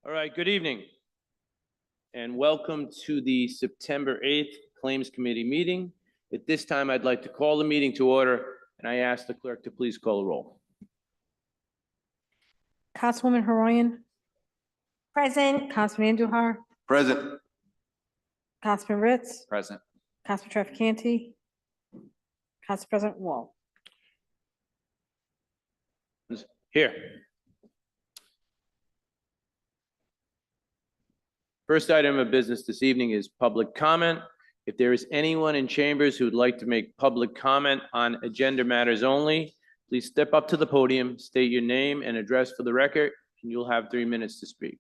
All right, good evening. And welcome to the September 8th Claims Committee meeting. At this time, I'd like to call the meeting to order, and I ask the clerk to please call the roll. Councilwoman Haroyan, Present. Councilman Andujar, Present. Councilman Ritz, Present. Councilman Trafficante, Council President Wall. Here. First item of business this evening is public comment. If there is anyone in chambers who would like to make public comment on agenda matters only, please step up to the podium, state your name and address for the record, and you'll have 3 minutes to speak.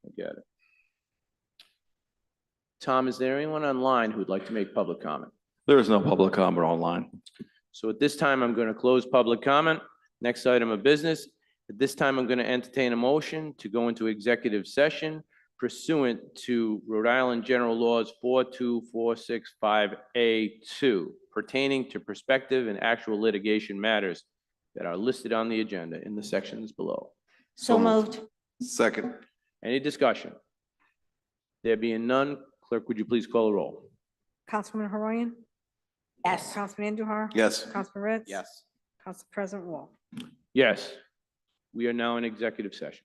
I got it. Tom, is there anyone online who would like to make public comment? There is no public comment online. So at this time, I'm going to close public comment. Next item of business. At this time, I'm going to entertain a motion to go into executive session pursuant to Rhode Island General Laws 42465A2 pertaining to prospective and actual litigation matters that are listed on the agenda in the sections below. So moved. Second. Any discussion? There being none, clerk, would you please call the roll? Councilwoman Haroyan, Yes. Councilman Andujar, Yes. Councilman Ritz. Yes. Council President Wall. Yes. We are now in executive session.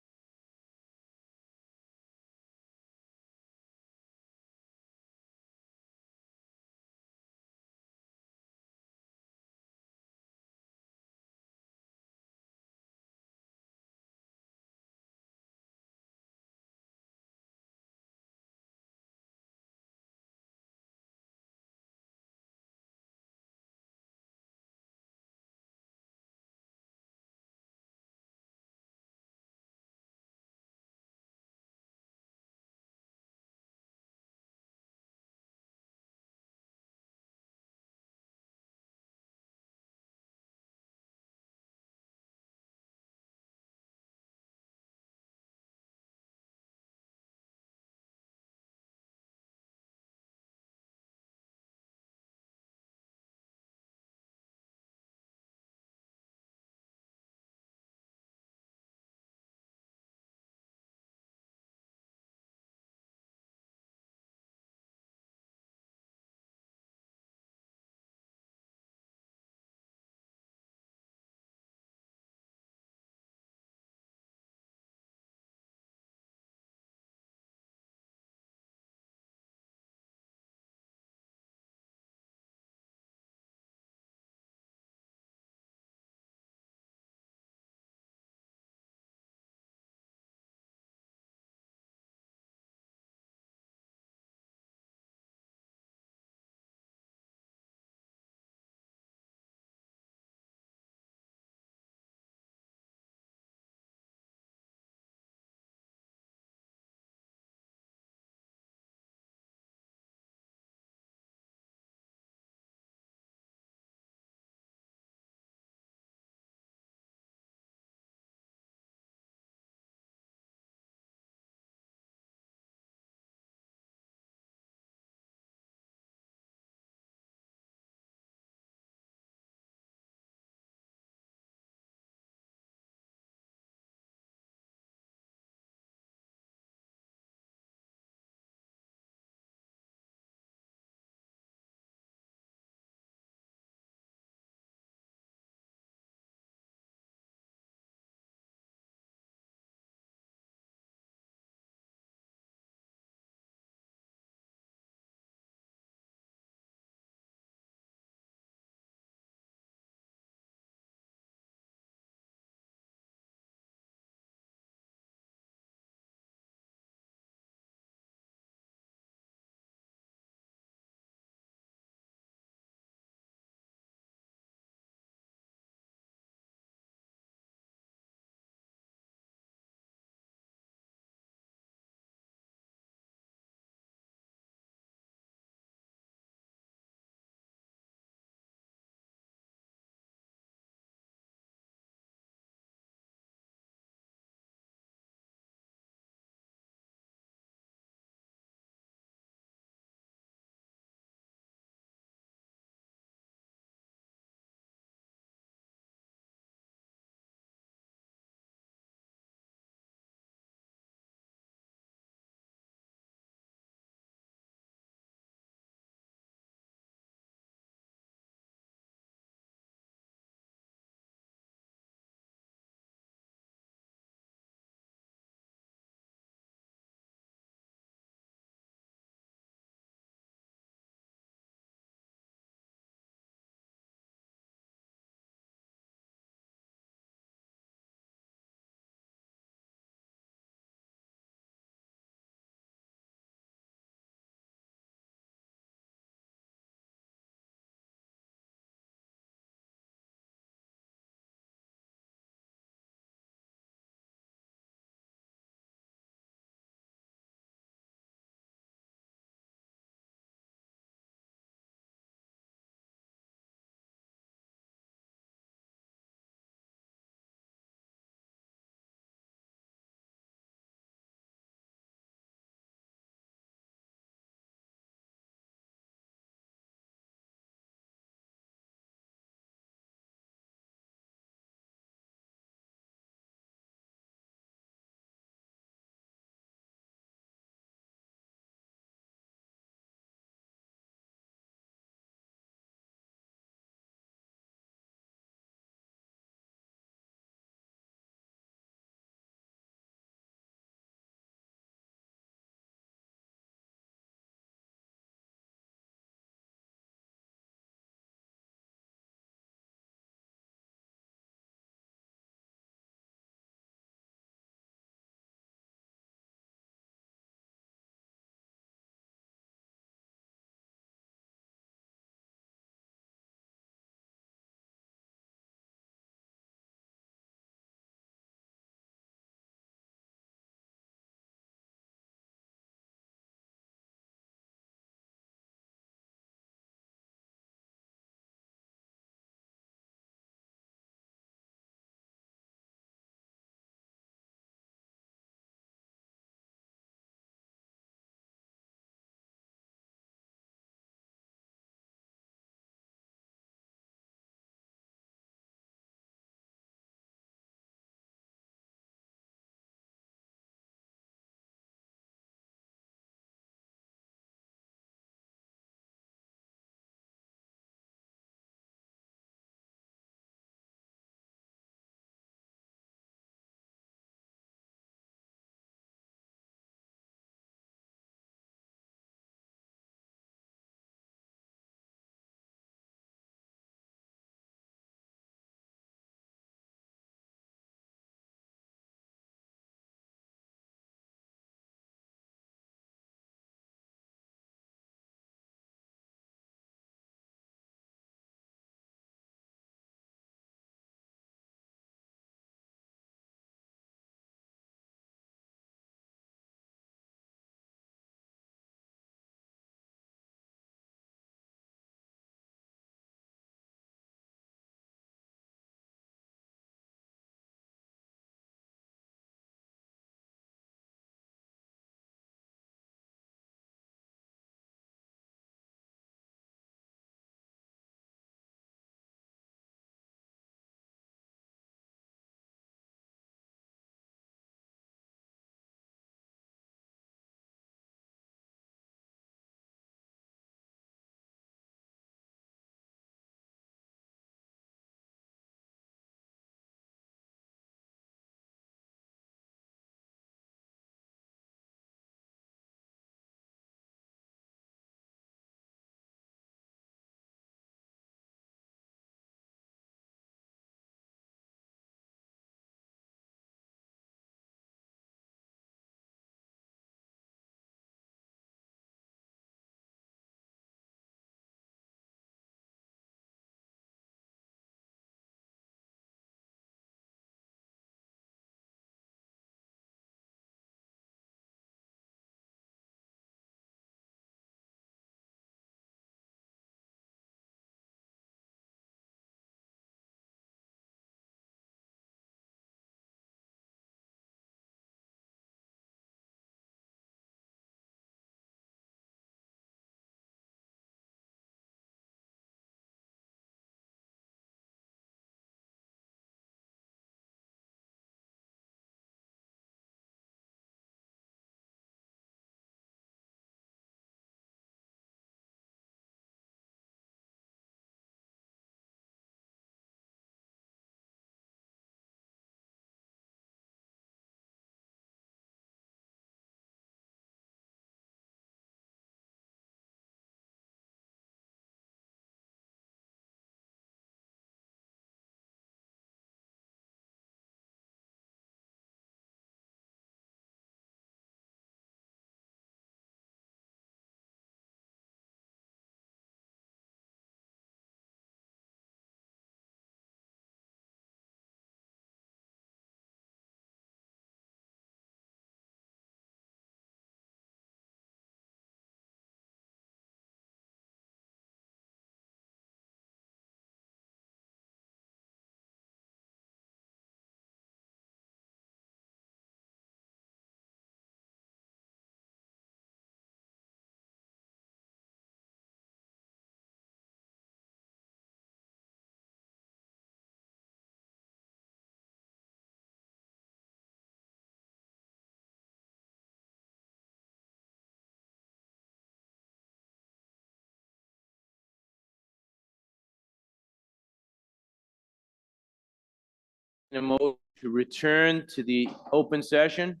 a motion to return to the open session.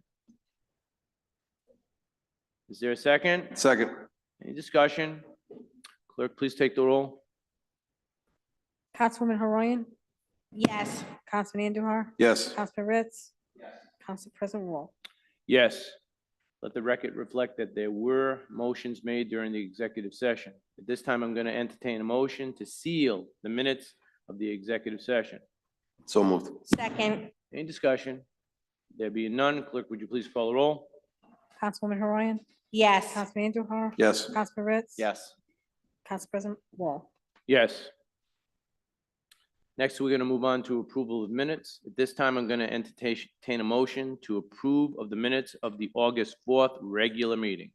Is there a second? Second. Any discussion? Clerk, please take the roll. Councilwoman Haroyan, Yes. Councilman Andujar, Yes. Councilman Ritz. Council President Wall. Yes. Let the record reflect that there were motions made during the executive session. At this time, I'm going to entertain a motion to seal the minutes of the executive session. So moved. Second. Any discussion? There being none, clerk, would you please call the roll? Councilwoman Haroyan, Yes. Councilman Andujar. Yes. Councilman Ritz. Yes. Council President Wall. Yes. Next, we're going to move on to approval of minutes. At this time, I'm going to entertain a motion to approve of the minutes of the August 4th regular meeting.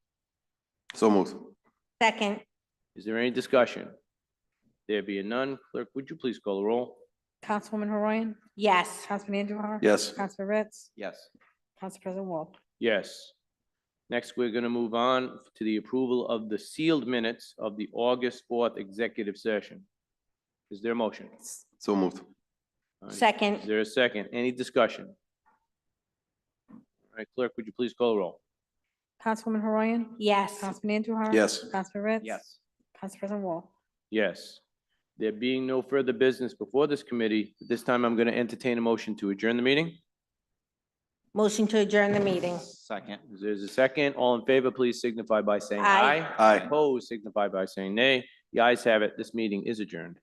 So moved. Second. Is there any discussion? There being none, clerk, would you please call the roll? Councilwoman Haroyan, Yes. Councilman Andujar. Yes. Councilman Ritz. Yes. Council President Wall. Yes. Next, we're going to move on to the approval of the sealed minutes of the August 4th executive session. Is there a motion? So moved. All right. Second. Is there a second? Any discussion? All right, clerk, would you please call the roll? Councilwoman Haroyan, Yes. Councilman Andujar. Yes. Councilman Ritz. Council President Wall. Yes. There being no further business before this committee, at this time, I'm going to entertain a motion to adjourn the meeting. Motion to adjourn the meeting. Second. If there's a second, all in favor, please signify by saying Aye. aye. Aye. Opposed, signify by saying nay. The ayes have it. This meeting is adjourned.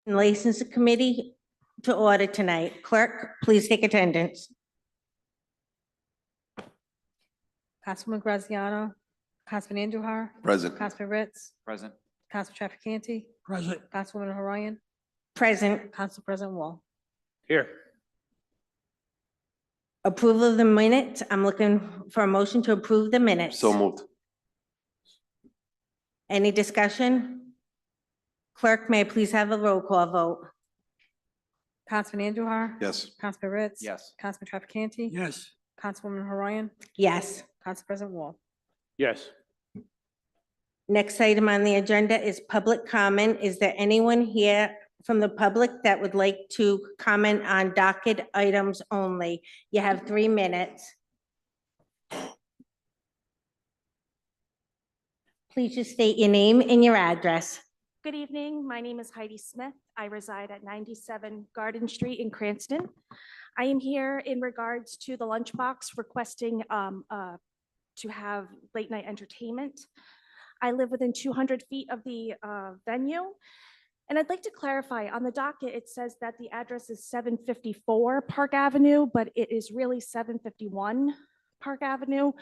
License Committee to order tonight. Clerk, please take attendance. Councilwoman Graziano, Councilman Andujar, Present. Councilman Ritz, Present. Councilman Trafficante, Present. Councilwoman Horayan, Present. Council President Wall. Here. Approval of the minutes. I'm looking for a motion to approve the minutes. So moved. Any discussion? Clerk, may I please have a roll call vote? Councilman Andujar. Yes. Councilman Ritz. Yes. Councilman Trafficante. Yes. Councilwoman Horayan, Yes. Council President Wall. Yes. Next item on the agenda is public comment. Is there anyone here from the public that would like to comment on docket items only? You have 3 minutes. Please just state your name and your address. Good evening. My name is Heidi Smith. I reside at 97 Garden Street in Cranston. I am here in regards to the lunchbox requesting to have late night entertainment. I live within 200 feet of the venue. And I'd like to clarify, on the docket, it says that the address is 754 Park Avenue, but it is really 751 Park Avenue.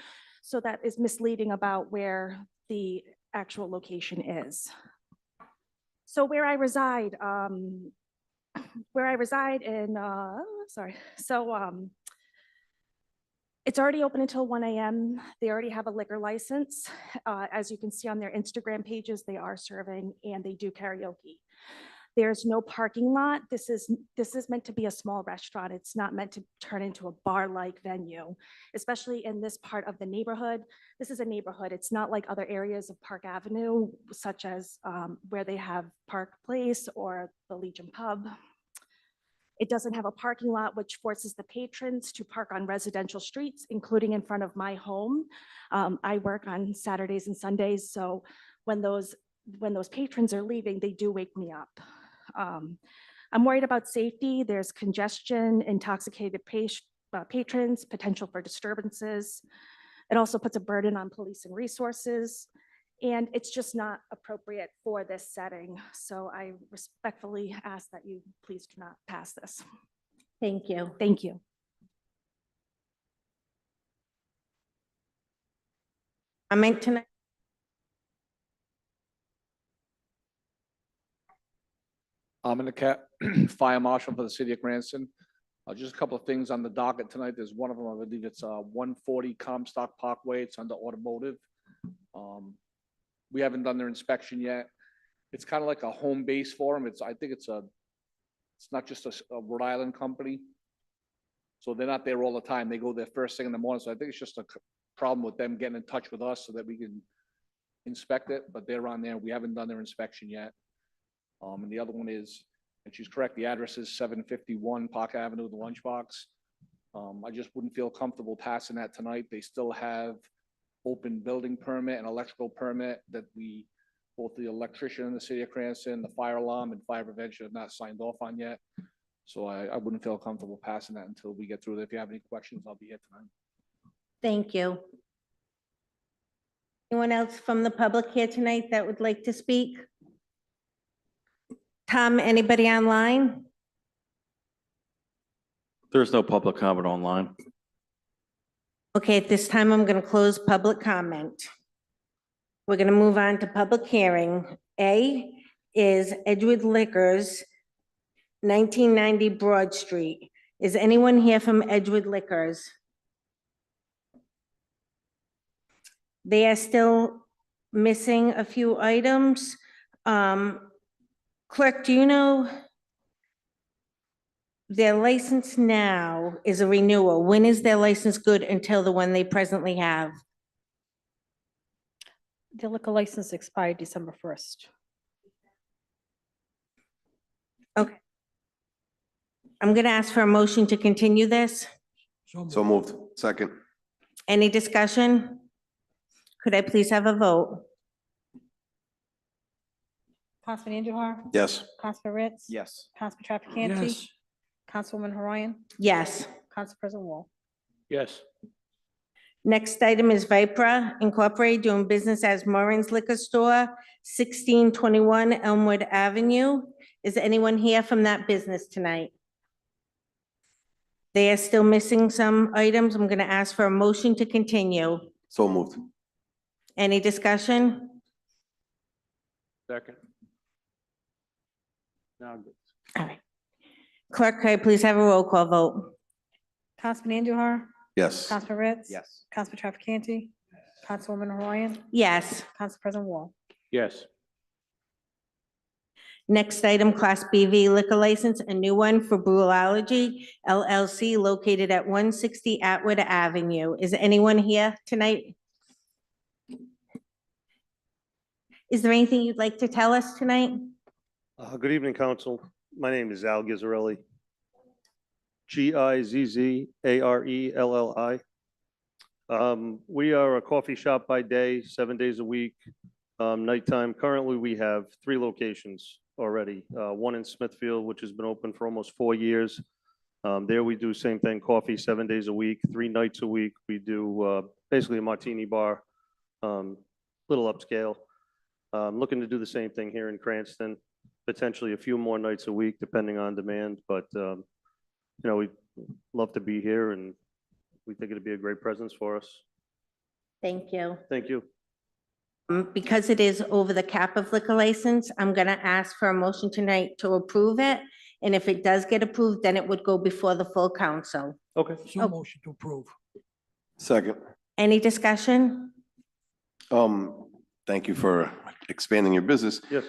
So that is misleading about where the actual location is. So where I reside in, it's already open until 1 a.m. They already have a liquor license. As you can see on their Instagram pages, they are serving and they do karaoke. There's no parking lot. This is meant to be a small restaurant. It's not meant to turn into a bar-like venue, especially in this part of the neighborhood. This is a neighborhood. It's not like other areas of Park Avenue, such as where they have Park Place or the Legion Pub. It doesn't have a parking lot, which forces the patrons to park on residential streets, including in front of my home. I work on Saturdays and Sundays, so when those patrons are leaving, they do wake me up. I'm worried about safety. There's congestion, intoxicated patrons, potential for disturbances. It also puts a burden on police and resources, and it's just not appropriate for this setting. So I respectfully ask that you please do not pass this. Thank you. Thank you. Comment tonight? I'm in the fire marshal for the city of Cranston. Just a couple of things on the docket tonight. There's one of them, I believe it's 140 Comstock Parkway. It's under automotive. We haven't done their inspection yet. It's kind of like a home base for them. I think it's not just a Rhode Island company. So they're not there all the time. They go there first thing in the morning. So I think it's just a problem with them getting in touch with us so that we can inspect it, but they're on there. We haven't done their inspection yet. And the other one is, and she's correct, the address is 751 Park Avenue, the lunchbox. I just wouldn't feel comfortable passing that tonight. They still have open building permit and electrical permit that both the electrician in the city of Cranston, the fire alarm and fire prevention have not signed off on yet. So I wouldn't feel comfortable passing that until we get through it. If you have any questions, I'll be here tonight. Thank you. Anyone else from the public here tonight that would like to speak? Tom, anybody online? There's no public comment online. Okay, at this time, I'm going to close public comment. We're going to move on to public hearing. A is Edgewood Liquors, 1990 Broad Street. Is anyone here from Edgewood Liquors? They are still missing a few items. Clerk, do you know their license now is a renewal? When is their license good until the one they presently have? The liquor license expired December 1st. Okay. I'm going to ask for a motion to continue this. So moved. Second. Any discussion? Could I please have a vote? Councilman Andujar, Yes. Councilman Ritz. Yes. Councilman Trafficante. Yes. Councilwoman Horayan, Yes. Council President Wall. Yes. Next item is Vipra Incorporated doing business as Morin's Liquor Store, 1621 Elmwood Avenue. Is anyone here from that business tonight? They are still missing some items. I'm going to ask for a motion to continue. So moved. Any discussion? Second. Now good. All right. Clerk, could I please have a roll call vote? Councilman Andujar, Yes. Councilman Ritz. Yes. Councilman Trafficante, Councilwoman Horoyan, Yes. Council President Wall. Yes. Next item, Class BV liquor license, a new one for Brewology LLC located at 160 Atwood Avenue. Is anyone here tonight? Is there anything you'd like to tell us tonight? Good evening, council. My name is Al Gizzarelli. Gizzarelli. We are a coffee shop by day, 7 days a week. Nighttime, currently we have 3 locations already. One in Smithfield, which has been open for almost 4 years. There we do same thing, coffee 7 days a week, 3 nights a week. We do basically a martini bar, little upscale. Looking to do the same thing here in Cranston, potentially a few more nights a week, depending on demand. But, you know, we'd love to be here and we think it'd be a great presence for us. Thank you. Thank you. Because it is over the cap of liquor license, I'm going to ask for a motion tonight to approve it. And if it does get approved, then it would go before the full council. Okay. Oh. motion to approve. Second. Any discussion? Thank you for expanding your business. Yes.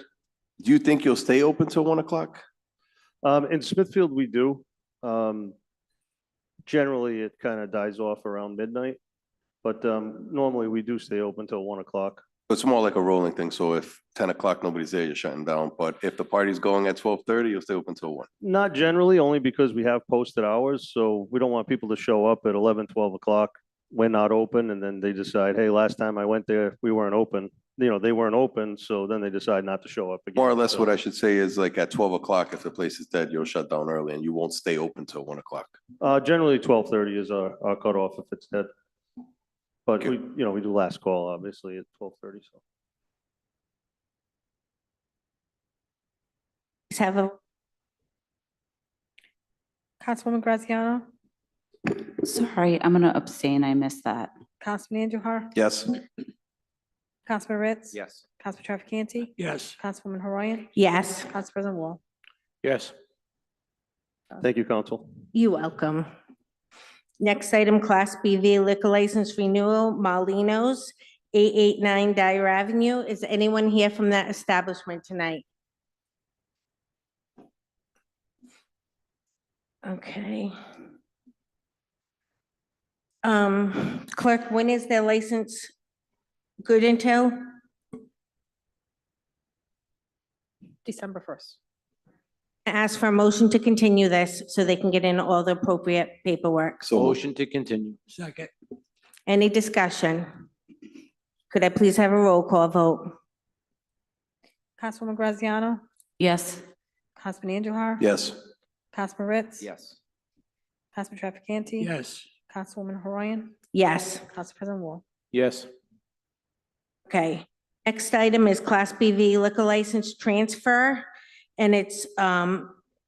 Do you think you'll stay open till 1 o'clock? In Smithfield, we do. Generally, it kind of dies off around midnight, but normally we do stay open till 1 o'clock. It's more like a rolling thing. So if 10 o'clock, nobody's there, you're shutting down. But if the party's going at 12:30, you'll stay open till 1. Not generally, only because we have posted hours, so we don't want people to show up at 11, 12 o'clock. We're not open, and then they decide, hey, last time I went there, we weren't open. You know, they weren't open, so then they decide not to show up again. More or less So, what I should say is like at 12 o'clock, if the place is dead, you'll shut down early and you won't stay open till 1 o'clock. Generally, 12:30 is our cutoff if it's dead. But Okay. we, you know, we do last call, obviously, at 12:30, so. Please have a, Councilwoman Graziano, Sorry, I'm gonna abstain. I missed that. Councilman Andujar, Yes. Councilman Ritz. Yes. Councilman Trafficante, Yes, Councilwoman Horoyan, yes, Council President Wall. Yes. Thank you, council. you're welcome. Next item, Class BV liquor license renewal, Malinos, 889 Dyer Avenue. Is anyone here from that establishment tonight? Okay. Clerk, when is their license good until? December 1st. Ask for a motion to continue this so they can get in all the appropriate paperwork. So moved. Motion to continue. second, Any discussion? Could I please have a roll call vote? Councilwoman Graziano, Yes, Councilman Andujar. Yes. Councilman Ritz. Yes. Councilman Trafficante. yes, Councilwoman Horoyan, Yes. Council President Wall. Yes. Okay. Next item is Class BV liquor license transfer. And it's,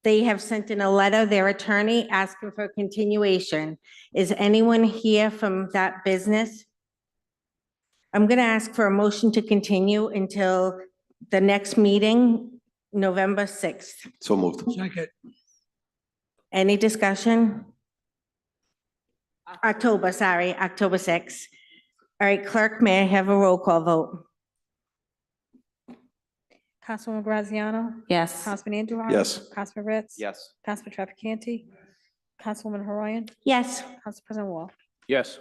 they have sent in a letter, their attorney, asking for a continuation. Is anyone here from that business? I'm going to ask for a motion to continue until the next meeting, November 6th. So moved. second, Any discussion? October 6th. All right, clerk, may I have a roll call vote? Councilwoman Graziano, yes, Councilman Andujar. Yes. Councilman Ritz. Yes. Councilman Trafficante, Councilwoman Horoyan, Yes. Council President Wall. Yes.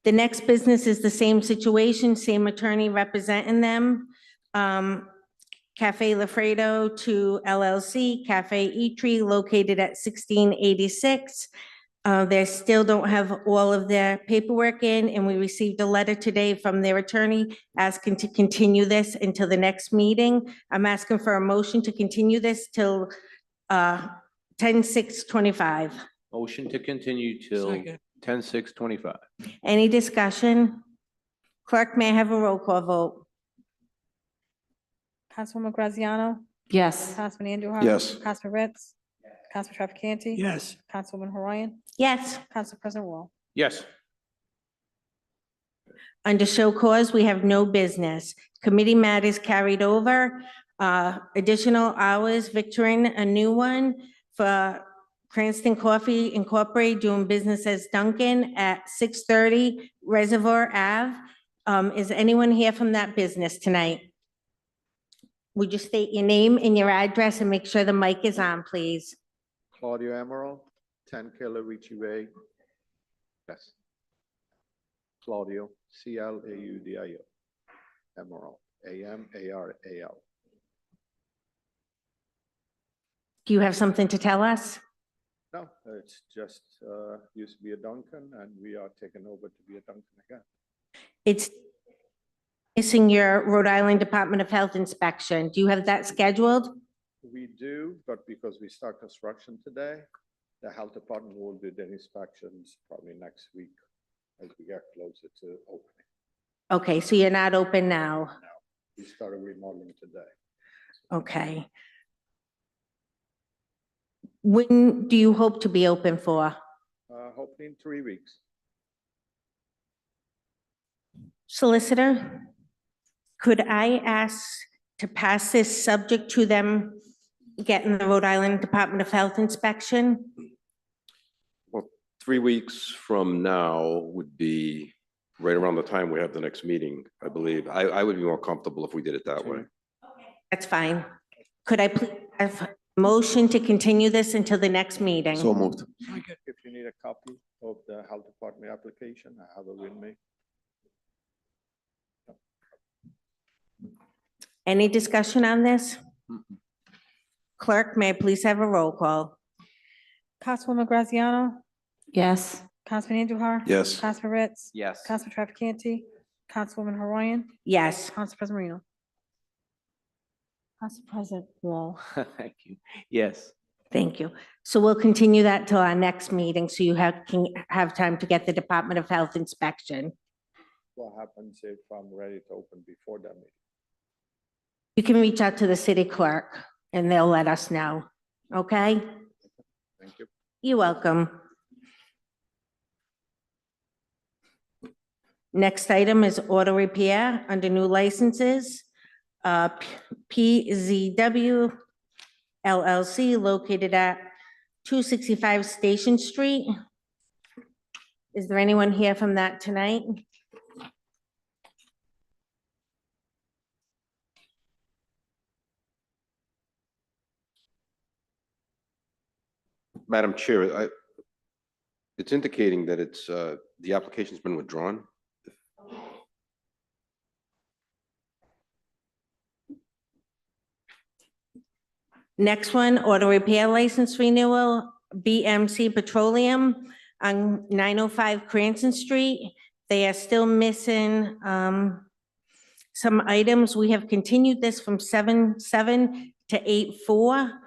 The next business is the same situation, same attorney representing them. Cafe Lafredo to LLC, Cafe Eatery located at 1686. They still don't have all of their paperwork in, and we received a letter today from their attorney asking to continue this until the next meeting. I'm asking for a motion to continue this till 10/6/25. Motion to continue till second, 10/6/25. Any discussion? Clerk, may I have a roll call vote? Councilwoman Graziano, Yes. Councilman Andujar? Yes. Councilman Ritz? Councilman Trafficante? yes, Councilwoman Horian? Yes. Council President Wall? Yes. Under show cause, we have no business. Committee matters carried over. Additional hours, Victorine, a new one for Cranston Coffee Incorporated doing business as Dunkin' at 630 Reservoir Ave. Is anyone here from that business tonight? Would you state your name and your address and make sure the mic is on, please? Claudio Emerald, 10 Keller Ritchie Way. Yes. Claudio, Claudio. Emerald, Amal. Do you have something to tell us? No, it's just, used to be a Dunkin' and we are taking over to be a Dunkin' again. It's missing your Rhode Island Department of Health inspection. Do you have that scheduled? We do, but because we start construction today, the health department will do the inspections probably next week as we get closer to opening. Okay, so you're not open now. We started remodeling today. Okay. When do you hope to be open for? Hopefully in 3 weeks. Solicitor, could I ask to pass this subject to them getting the Rhode Island Department of Health inspection? Well, 3 weeks from now would be right around the time we have the next meeting, I believe. I would be more comfortable if we did it that way. That's fine. Could I please have a motion to continue this until the next meeting? So moved. If you need a copy of the health department application, I have it with me. Any discussion on this? Clerk, may I please have a roll call? Councilwoman Graziano? Yes. Councilman Andujar? Yes. Councilman Ritz? Yes. Councilman Trafficante? Councilwoman Horian? Yes. Council President Marino? Council President Wall? Thank you. Yes. Thank you. So we'll continue that till our next meeting, so you can have time to get the Department of Health inspection. What happens if I'm ready to open before that meeting? You can reach out to the city clerk and they'll let us know, okay? Thank you. You're welcome. Next item is auto repair under new licenses. PZW LLC located at 265 Station Street. Is there anyone here from that tonight? Madam Chair, it's indicating that it's, the application's been withdrawn. Next one, auto repair license renewal, BMC Petroleum on 905 Cranston Street. They are still missing some items. We have continued this from 7/7 to 8/4.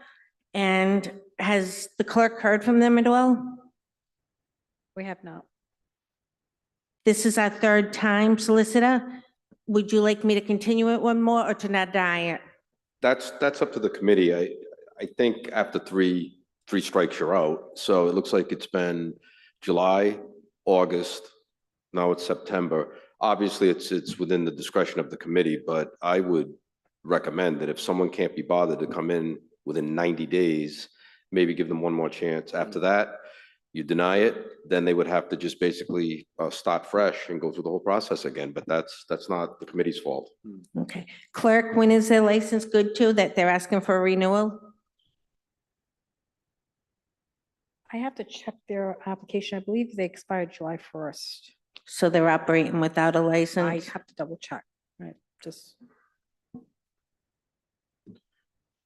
And has the clerk heard from them at all? We have not. This is our third time, Solicitor. Would you like me to continue it one more or to not deny it? That's up to the committee. I think after three strikes, you're out. So it looks like it's been July, August, now it's September. Obviously, it's within the discretion of the committee, but I would recommend that if someone can't be bothered to come in within 90 days, maybe give them one more chance. After that, you deny it, then they would have to just basically start fresh and go through the whole process again. But that's not the committee's fault. Okay. Clerk, when is their license good to that they're asking for a renewal? I have to check their application. I believe they expired July 1st. So they're operating without a I license? have to double check, right? Just,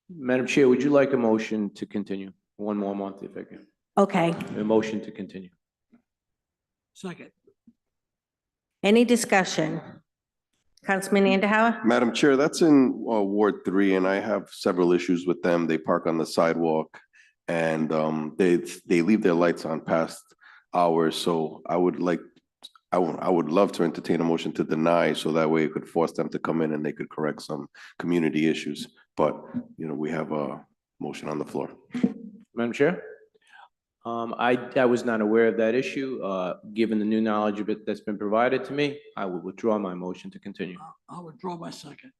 Madam Chair, would you like a motion to continue one more month if I can? Okay. A motion to continue. second, Any discussion? Councilman Andahar? Madam Chair, that's in Ward 3, and I have several issues with them. They park on the sidewalk and they leave their lights on past hours. So I would like I would love to entertain a motion to deny, so that way it could force them to come in and they could correct some community issues. But, we have a motion on the floor. Madam Chair? I was not aware of that issue. Given the new knowledge of it that's been provided to me, I will withdraw my motion to continue. I'll withdraw my second.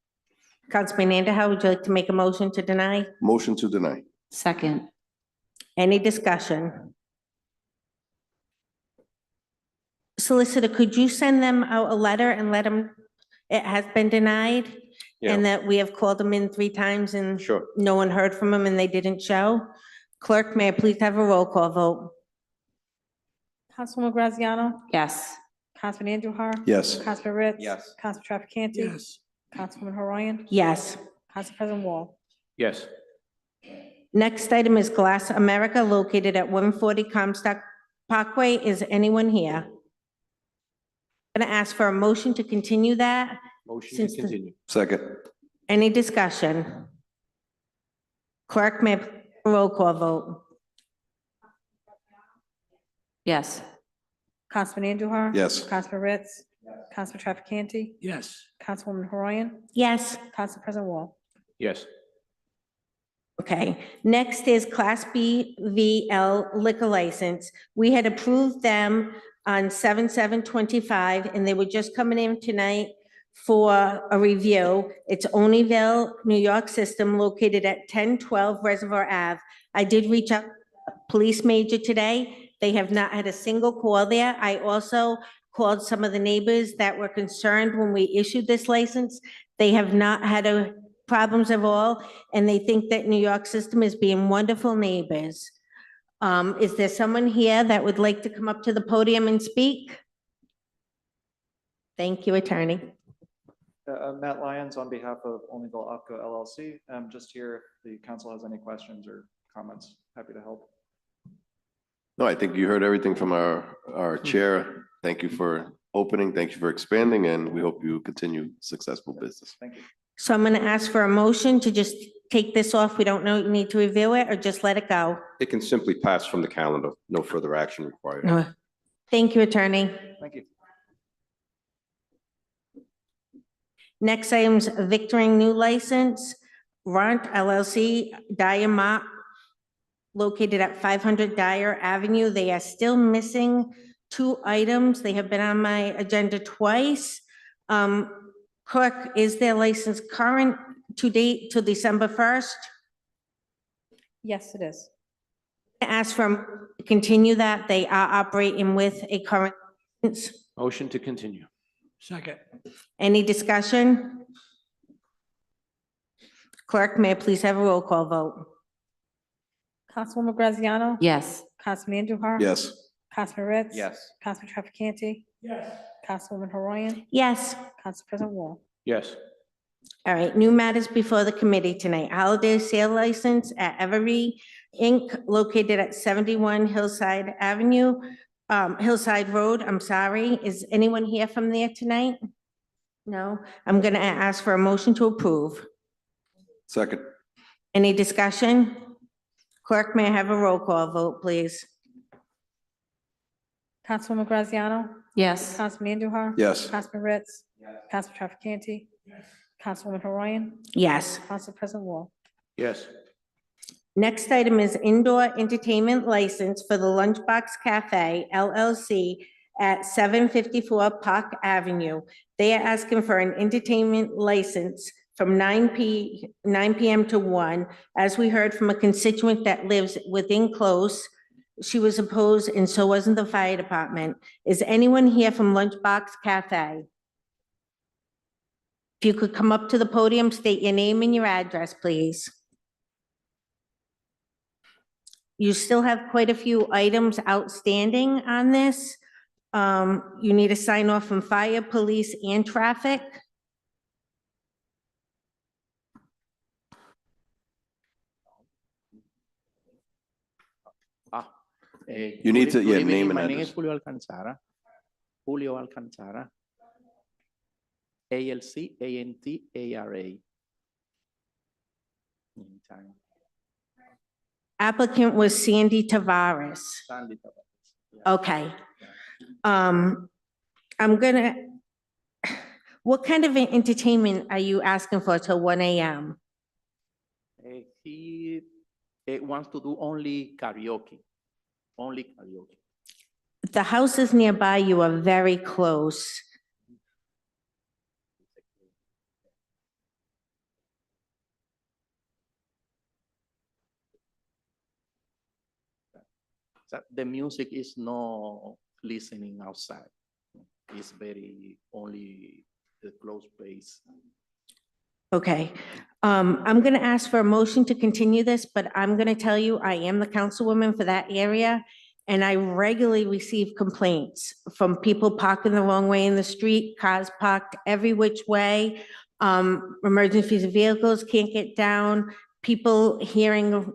Councilman Underhill, would you like to make a motion to deny? Motion to deny. Second. Any discussion? Solicitor, could you send them out a letter and let them, it has been denied? And that we have called them in 3 times and Sure. no one heard from them and they didn't show? Clerk, may I please have a roll call vote? Councilwoman Graziano? Yes. Councilman Andujar? Yes. Councilman Ritz? Yes. Councilman Trafficante? Yes. Councilwoman Horoyan? Yes. Council President Wall? Yes. Next item is Glass America located at 140 Comstock Parkway. Is anyone here? I'm going to ask for a motion to continue that. Motion to Since the- continue. Second. Any discussion? Clerk, may I please have a roll call vote? Yes. Councilman Andujar? Yes. Councilman Ritz? Councilman Trafficante? Yes. Councilwoman Horoyan? Yes. Council President Wall? Yes. Okay, next is Class B VL liquor license. We had approved them on 7/7/25, and they were just coming in tonight for a review. It's Oneyville, New York system located at 1012 Reservoir Ave. I did reach out to the police major today. They have not had a single call there. I also called some of the neighbors that were concerned when we issued this license. They have not had problems at all, and they think that New York system is being wonderful neighbors. Is there someone here that would like to come up to the podium and speak? Thank you, attorney. Matt Lyons on behalf of Onlyville Opco LLC. I'm just here if the council has any questions or comments. Happy to help. No, I think you heard everything from our chair. Thank you for opening. Thank you for expanding, and we hope you continue successful business. Thank you. So I'm going to ask for a motion to just take this off. We don't need to review it, or just let it go. It can simply pass from the calendar. No further action required. No. Thank you, attorney. Thank you. Next item's Victoring New License, Ront LLC, Dyer Mott, located at 500 Dyer Avenue. They are still missing 2 items. They have been on my agenda twice. Clerk, is their license current to date till December 1st? Yes, it is. Ask for, continue that. They are operating with a current license. Motion to continue. Second. Any discussion? Clerk, may I please have a roll call vote? Councilwoman Graziano? Yes. Councilman Andujar? Yes. Councilman Ritz? Yes. Councilman Trafficante? Yes. Councilwoman Horoyan? Yes. Council President Wall? Yes. All right, new matters before the committee tonight. Holiday sale license at Every Inc. located at 71 Hillside Avenue, Hillside Road, I'm sorry. Is anyone here from there tonight? No? I'm going to ask for a motion to approve. Second. Any discussion? Clerk, may I have a roll call vote, please? Councilwoman Graziano? Yes. Councilman Andujar? Yes. Councilman Ritz? Councilman Trafficante? Councilwoman Horoyan? Yes. Council President Wall? Yes. Next item is indoor entertainment license for the Lunchbox Cafe LLC at 754 Park Avenue. They are asking for an entertainment license from 9 p.m. to 1. As we heard from a constituent that lives within close, she was opposed, and so wasn't the fire department. Is anyone here from Lunchbox Cafe? If you could come up to the podium, state your name and your address, please. You still have quite a few items outstanding on this. You need a sign off from fire, police, and traffic. You need to, yeah, Good name evening. and My name is address. Julio Alcanzara. Julio Alcanzara. ALCANTARA. Anytime. Applicant was Sandy Tavares. Sandy Tavares. Yeah. Okay. I'm gonna, what kind of entertainment are you asking for till 1 AM? He wants to do only karaoke. Only karaoke. The houses nearby you are very close. So the music is no listening outside. It's very only the close place. Okay, I'm gonna ask for a motion to continue this, but I'm gonna tell you, I am the councilwoman for that area. And I regularly receive complaints from people parking the wrong way in the street, cars parked every which way. Emergency vehicles can't get down, people hearing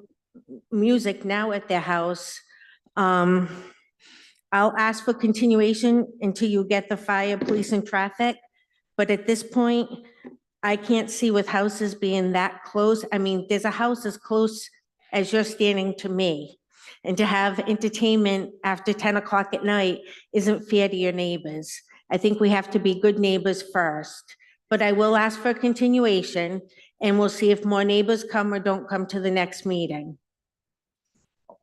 music now at their house. I'll ask for continuation until you get the fire, police, and traffic. But at this point, I can't see with houses being that close. I mean, there's a house as close as you're standing to me. And to have entertainment after 10 o'clock at night isn't fair to your neighbors. I think we have to be good neighbors first. But I will ask for a continuation, and we'll see if more neighbors come or don't come to the next meeting.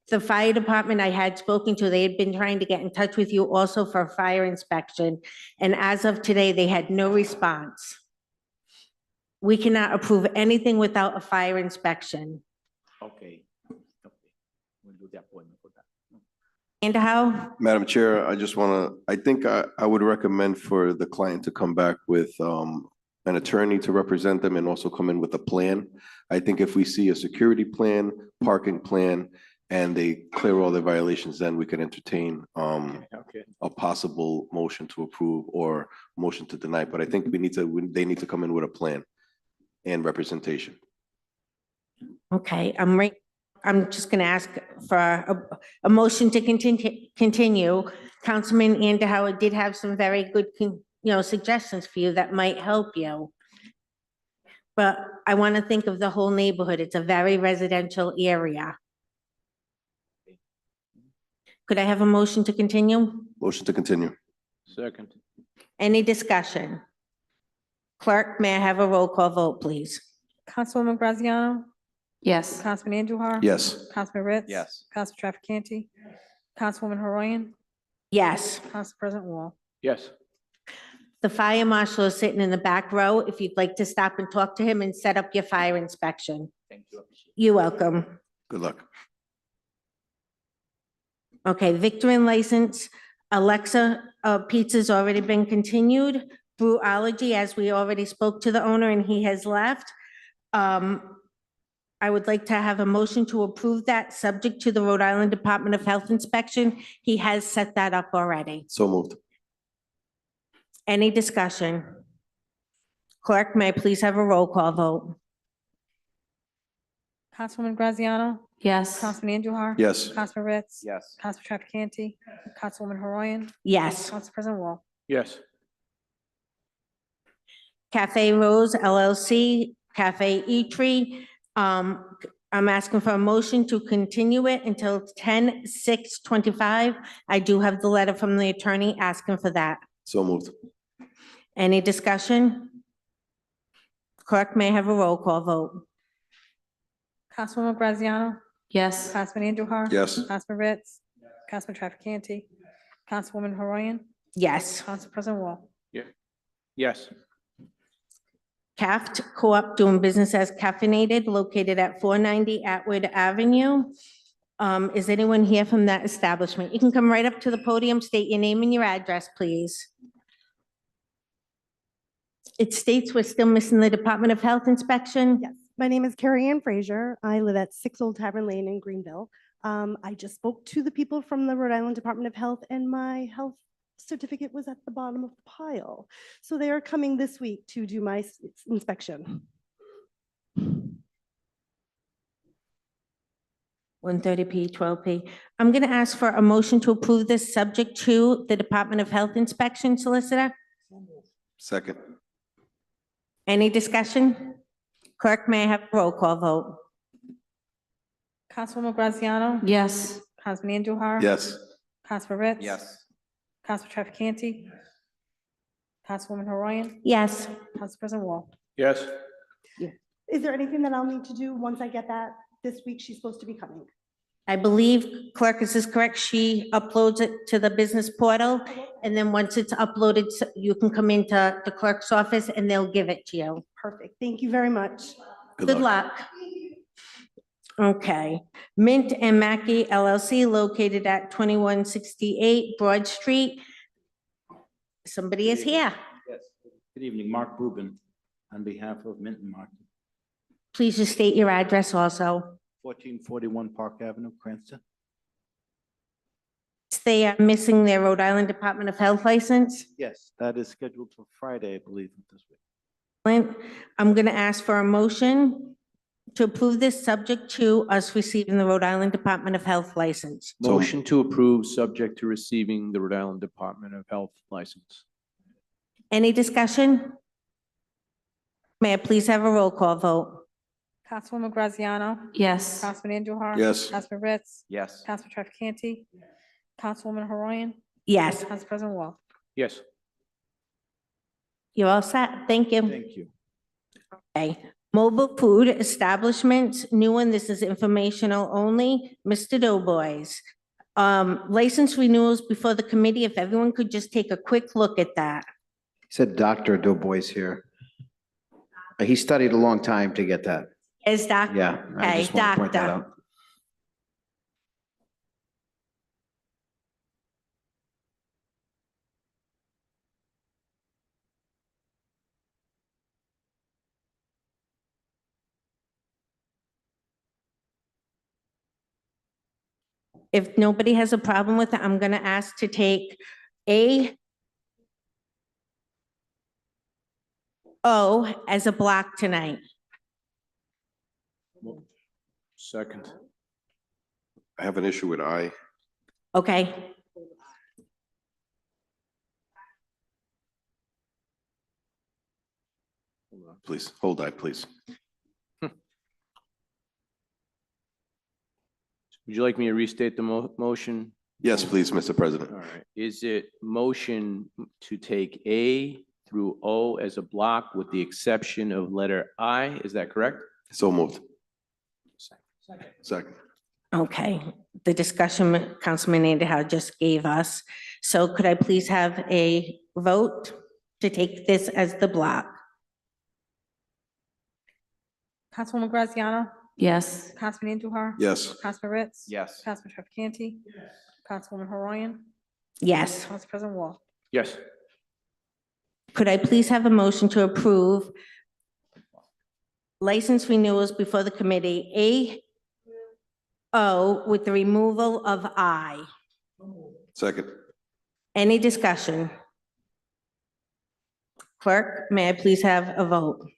The fire department I had spoken to, they had been trying to get in touch with you also for a fire inspection. And as of today, they had no response. We cannot approve anything without a fire inspection. Okay. We'll do the appointment for that. And how? Madam Chair, I just want to, I think I would recommend for the client to come back with an attorney to represent them and also come in with a plan. I think if we see a security plan, parking plan, and they clear all their violations, then we can entertain Okay. a possible motion to approve or motion to deny. But I think they need to come in with a plan and representation. Okay, I'm just gonna ask for a motion to continue. Councilman Andahau did have some very good, suggestions for you that might help you. But I want to think of the whole neighborhood. It's a very residential area. Could I have a motion to continue? Motion to continue. Second. Any discussion? Clerk, may I have a roll call vote, please? Councilwoman Graziano? Yes. Councilman Andujar? Yes. Councilman Ritz? Yes. Council Trafficante? Councilwoman Horoyan? Yes. Council President Wall? Yes. The fire marshal is sitting in the back row. If you'd like to stop and talk to him and set up your fire inspection. Thank you. Appreciate it. You're welcome. Good luck. Okay, Victorine license, Alexa Pizza's already been continued. Brewology, as we already spoke to the owner and he has left. I would like to have a motion to approve that, subject to the Rhode Island Department of Health inspection. He has set that up already. So moved. Any discussion? Clerk, may I please have a roll call vote? Councilwoman Graziano? Yes. Councilman Andujar? Yes. Councilman Ritz? Yes. Council Trafficante? Councilwoman Horoyan? Yes. Council President Wall? Yes. Cafe Rose LLC, Cafe Eatery. I'm asking for a motion to continue it until 10/6/25. I do have the letter from the attorney asking for that. So moved. Any discussion? Clerk, may I have a roll call vote? Councilwoman Graziano? Yes. Councilman Andujar? Yes. Councilman Ritz? Councilman Trafficante? Councilwoman Horoyan? Yes. Council President Wall? Yes. Caft Co-op doing business as Caffeinated, located at 490 Atwood Avenue. Is anyone here from that establishment? You can come right up to the podium, state your name and your address, please. It states we're still missing the Department of Health inspection. Yes, my name is Carrie Ann Frazier. I live at 6 Old Tavern Lane in Greenville. I just spoke to the people from the Rhode Island Department of Health and my health certificate was at the bottom of the pile. So they are coming this week to do my inspection. 1:30 12 I'm going to ask for a motion to approve this subject to the Department of Health inspection solicitor. Second. Any discussion? Clerk, may I have a roll call vote? Councilwoman Graziano? Yes. Councilman Andujar? Yes. Councilman Ritz? Yes. Council Trafficante? Councilwoman Haroyan, Yes. Council President Wall. Yes. Is there anything that I'll need to do once I get that this week? She's supposed to be coming. I believe, clerk, is this correct? She uploads it to the business portal, and then once it's uploaded, you can come into the clerk's office and they'll give it to you. Perfect. Thank you very much. Good luck. Okay. Mint and Mackey LLC located at 2168 Broad Street. Somebody is here. Yes. Good evening, Mark Rubin, on behalf of Minton Market, Please just state your address also. 1441 Park Avenue, Cranston. They are missing their Rhode Island Department of Health license. Yes, that is scheduled for Friday, I believe, of this week. I'm going to ask for a motion to approve this subject to us receiving the Rhode Island Department of Health license. Motion to approve, subject to receiving the Rhode Island Department of Health license. Any discussion? May I please have a roll call vote? Councilwoman Graziano, Yes. Councilman Andujar. Yes. Councilman Ritz, Yes. Councilman Trafficante, Councilwoman Haroyan, Yes, Council President Wall. Yes. you're all set. Thank you. Thank you. Okay. Mobile food establishments, new one, this is informational only. Mr. Doughboys. License renewals before the committee, if everyone could just take a quick look at that. Said Dr. Doughboys here. He studied a long time to get that. Is Dr. Yeah, I Okay, just want to point that doctor. out. If nobody has a problem with it, I'm gonna ask to take O as a block tonight. Second. I have an issue with I. Okay, Please, hold I, please. Would you like me to restate the motion? Yes, please, Mr. President. All right. Is it motion to take A through O as a block with the exception of letter I? Is that correct? So moved. Second. okay. The discussion Councilman Underhill just gave us. So could I please have a vote to take this as the block? Councilwoman Graziano, Yes. Councilman Andujar. Yes. Councilman Ritz. Yes. Councilman Trafficante. Councilwoman Haroyan, Yes. Council President Wall. Yes. Could I please have a motion to approve license renewals before the committee, O with the removal of I? Second. Any discussion? Clerk, may I please have a vote?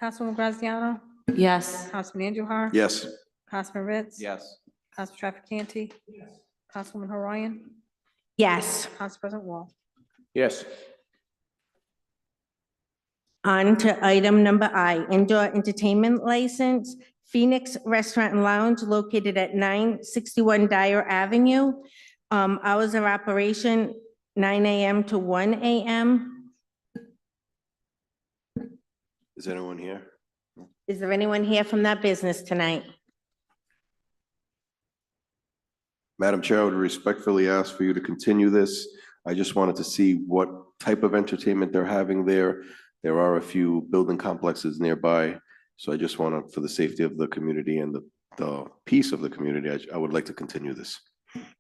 Councilwoman Graziano, Yes. Councilman Andujar. Yes. Councilman Ritz. Yes. Council Trafficante. Councilwoman Haroyan, Yes. Council President Wall. Yes. On to item number I, indoor entertainment license, Phoenix Restaurant and Lounge located at 961 Dyer Avenue. Hours of operation, 9 a.m. to 1 a.m. Is anyone here? Is there anyone here from that business tonight? Madam Chair, I would respectfully ask for you to continue this. I just wanted to see what type of entertainment they're having there. There are a few building complexes nearby. So I just want to, for the safety of the community and the peace of the community, I would like to continue this.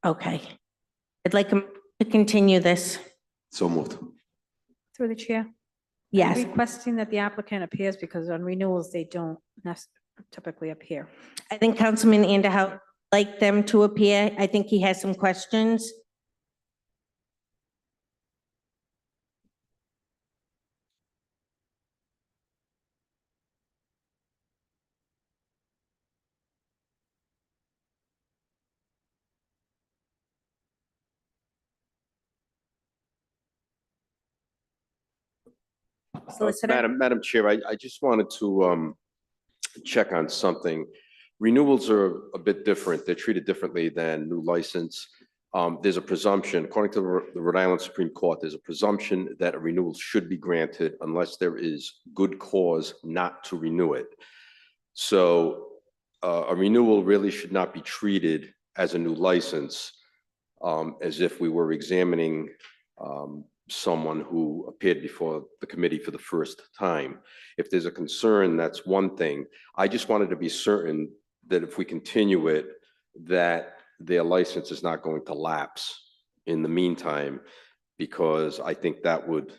Okay. I'd like to continue this. So moved. Through the chair. Yes. Requesting that the applicant appears because on renewals, they don't typically appear. I think Councilman Underhill would like them to appear. I think he has some questions. Solicitor? Madam Chair, I just wanted to check on something. Renewals are a bit different. They're treated differently than new license. there's a presumption, according to the Rhode Island Supreme Court, there's a presumption that a renewal should be granted unless there is good cause not to renew it. So a renewal really should not be treated as a new license, as if we were examining someone who appeared before the committee for the first time. If there's a concern, that's one thing. I just wanted to be certain that if we continue it, that their license is not going to lapse in the meantime, because I think that would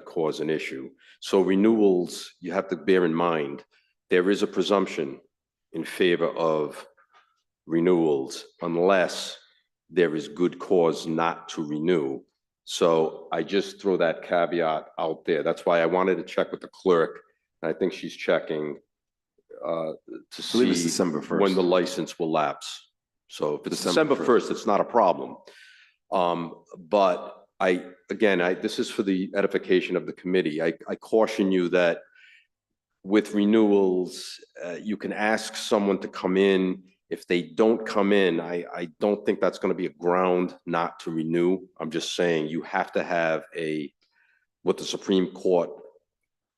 cause an issue. So renewals, you have to bear in mind, there is a presumption in favor of renewals unless there is good cause not to renew. So I just throw that caveat out there. That's why I wanted to check with the clerk. And I think she's checking to believe it's see December 1st. when the license will lapse. So if it's December December 1st, it's not a problem. But this is for the edification of the committee. I caution you that with renewals, you can ask someone to come in. If they don't come in, I don't think that's going to be a ground not to renew. I'm just saying you have to have what the Supreme Court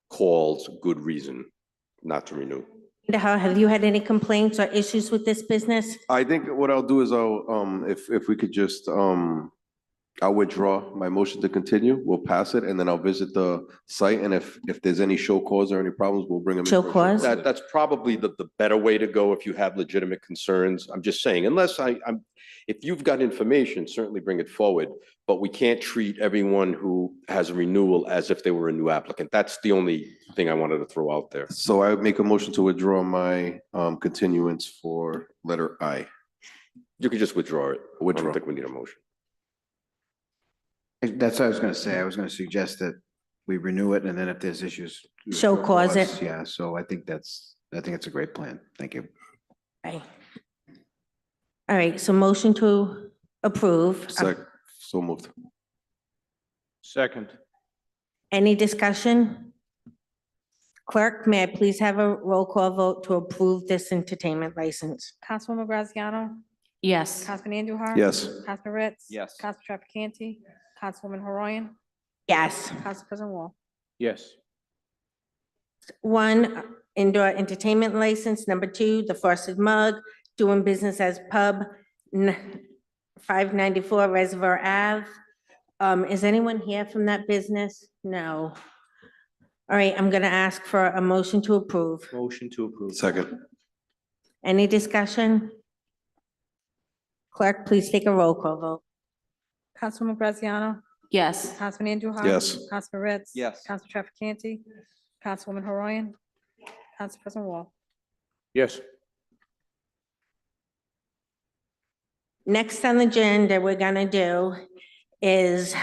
calls good reason not to renew. Have you had any complaints or issues with this business? I think what I'll do is if we could just, I'll withdraw my motion to continue. We'll pass it and then I'll visit the site. And if there's any show cause or any problems, we'll bring them. Show cause? That's probably the better way to go if you have legitimate concerns. I'm just saying, unless if you've got information, certainly bring it forward. But we can't treat everyone who has a renewal as if they were a new applicant. That's the only thing I wanted to throw out there. So I would make a motion to withdraw my continuance for letter I. You could just withdraw it. I Withdraw. don't think we need a motion. That's what I was gonna say. I was gonna suggest that we renew it, and then if there's issues. Show cause it. Yeah, so I think it's a great plan. Thank you. Right. All right, so motion to approve. So moved. Second. Any discussion? Clerk, may I please have a roll call vote to approve this entertainment license? Councilwoman Graziano? Yes. Councilman Andujar? Yes. Councilman Ritz? Yes. Councilman Trafficante? Councilwoman Horoyan? Yes. Council President Wall? Yes. 1, indoor entertainment license. Number 2, the Frosted Mug, doing business as Pub, 594 Reservoir Ave. Is anyone here from that business? No. All right, I'm gonna ask for a motion to approve. Motion to approve. Second. Any discussion? Clerk, please take a roll call vote. Councilwoman Graziano? Yes. Councilman Andujar? Yes. Councilman Ritz? Yes. Council Trafficante? Councilwoman Horoyan? Council President Wall? Yes. Next on the agenda we're gonna do is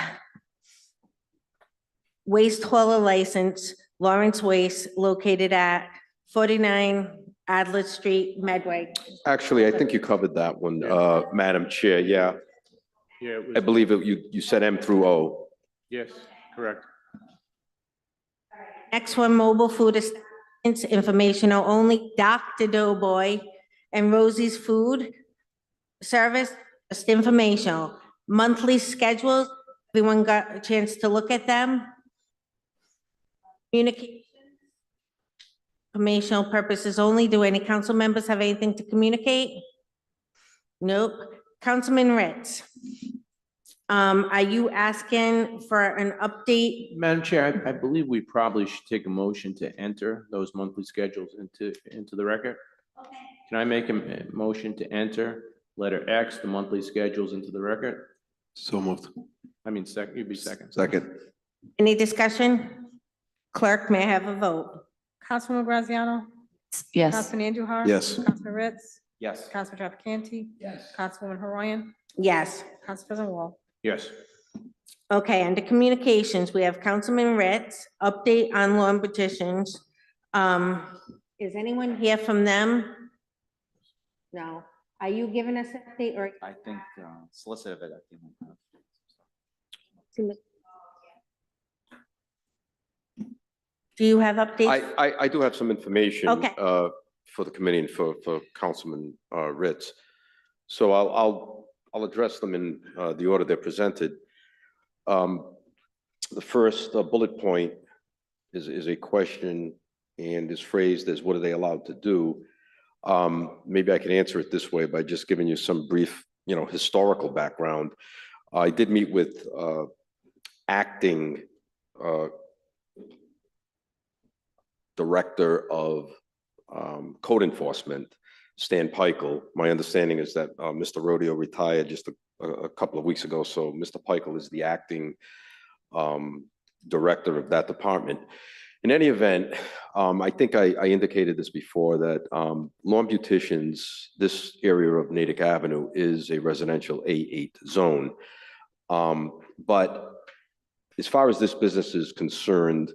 waste hauler license, Lawrence Waste, located at 49 Adler Street, Medway. Actually, I think you covered that one, Madam Chair. Yeah, Yeah, I believe you said M through O. yes, correct. Next one, mobile food establishments, informational only, Dr. Doughboy and Rosie's Food Service, just informational. Monthly schedules, everyone got a chance to look at them? Communication. Informational purposes only. Do any council members have anything to communicate? Nope. Councilman Ritz. Are you asking for an update? Madam Chair, I believe we probably should take a motion to enter those monthly schedules into the record. Can I make a motion to enter letter X, the monthly schedules into the record? So moved. I mean, you'd be second. Second. Any discussion? Clerk, may I have a vote? Councilwoman Graziano? Yes. Councilman Andujar? Yes. Councilman Ritz? Yes. Councilman Trafficante? Yes. Councilwoman Horoyan? Yes. Council President Wall? Yes. Okay, under communications, we have Councilman Ritz, update on lawn petitions. Is anyone here from them? No. Are you giving us an update or? I think solicitor, but I think. Do you have updates? I do have some information. Okay. For the committee and for Councilman Ritz. So I'll I'll address them in the order they're presented. The first bullet point is a question and is phrased as, what are they allowed to do? Maybe I can answer it this way by just giving you some brief, historical background. I did meet with acting Director of Code Enforcement, Stan Peichel. My understanding is that Mr. Rodeo retired just a couple of weeks ago, so Mr. Peichel is the acting director of that department. In any event, I think I indicated this before, that Lawn Beauticians, this area of Natick Avenue is a residential A8 zone. But as far as this business is concerned,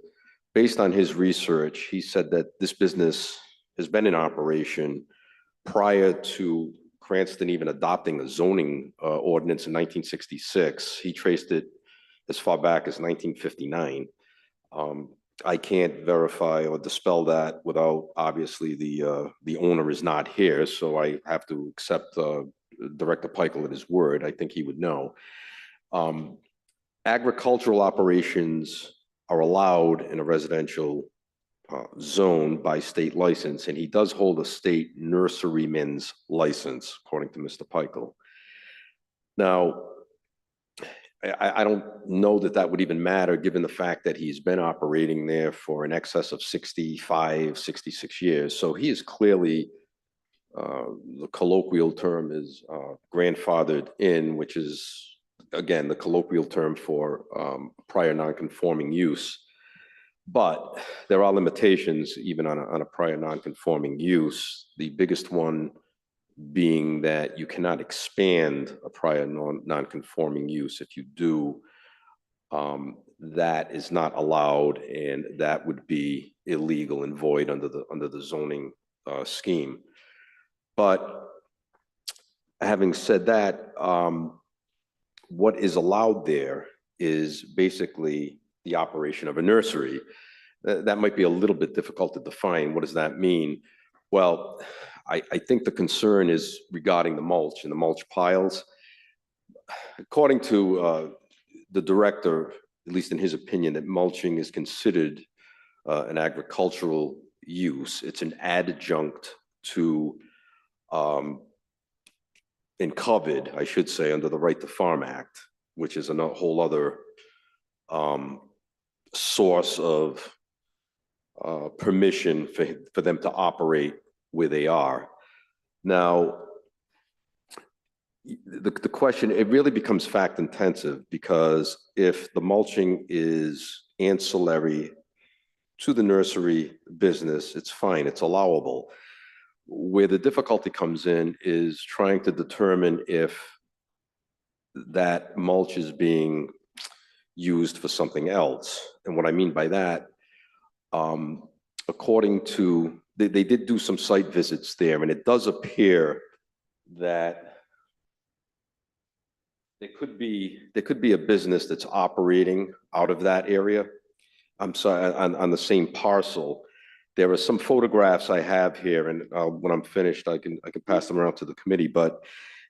based on his research, he said that this business has been in operation prior to Cranston even adopting a zoning ordinance in 1966. He traced it as far back as 1959. I can't verify or dispel that without, obviously, the owner is not here, so I have to accept Director Peichel at his word. I think he would know. Agricultural operations are allowed in a residential zone by state license, and he does hold a state nurseryman's license, according to Mr. Peichel. Now, I don't know that that would even matter, given the fact that he's been operating there for in excess of 65, 66 years. So he is clearly, the colloquial term is grandfathered in, which is, again, the colloquial term for prior non-conforming use. But there are limitations even on a prior non-conforming use. The biggest one being that you cannot expand a prior non-conforming use. If you do, that is not allowed, and that would be illegal and void under the zoning scheme. But having said that, what is allowed there is basically the operation of a nursery. That might be a little bit difficult to define. What does that mean? Well, I think the concern is regarding the mulch and the mulch piles. According to the director, at least in his opinion, that mulching is considered an agricultural use. It's an adjunct to, and covered, I should say, under the Right to Farm Act, which is a whole other source of permission for them to operate where they are. Now, the question, it really becomes fact intensive, because if the mulching is ancillary to the nursery business, it's fine, it's allowable. Where the difficulty comes in is trying to determine if that mulch is being used for something else. And what I mean by that, according to, they did do some site visits there, and it does appear that there could be a business that's operating out of that area. I'm sorry, on the same parcel. There are some photographs I have here, and when I'm finished, I can pass them around to the committee, but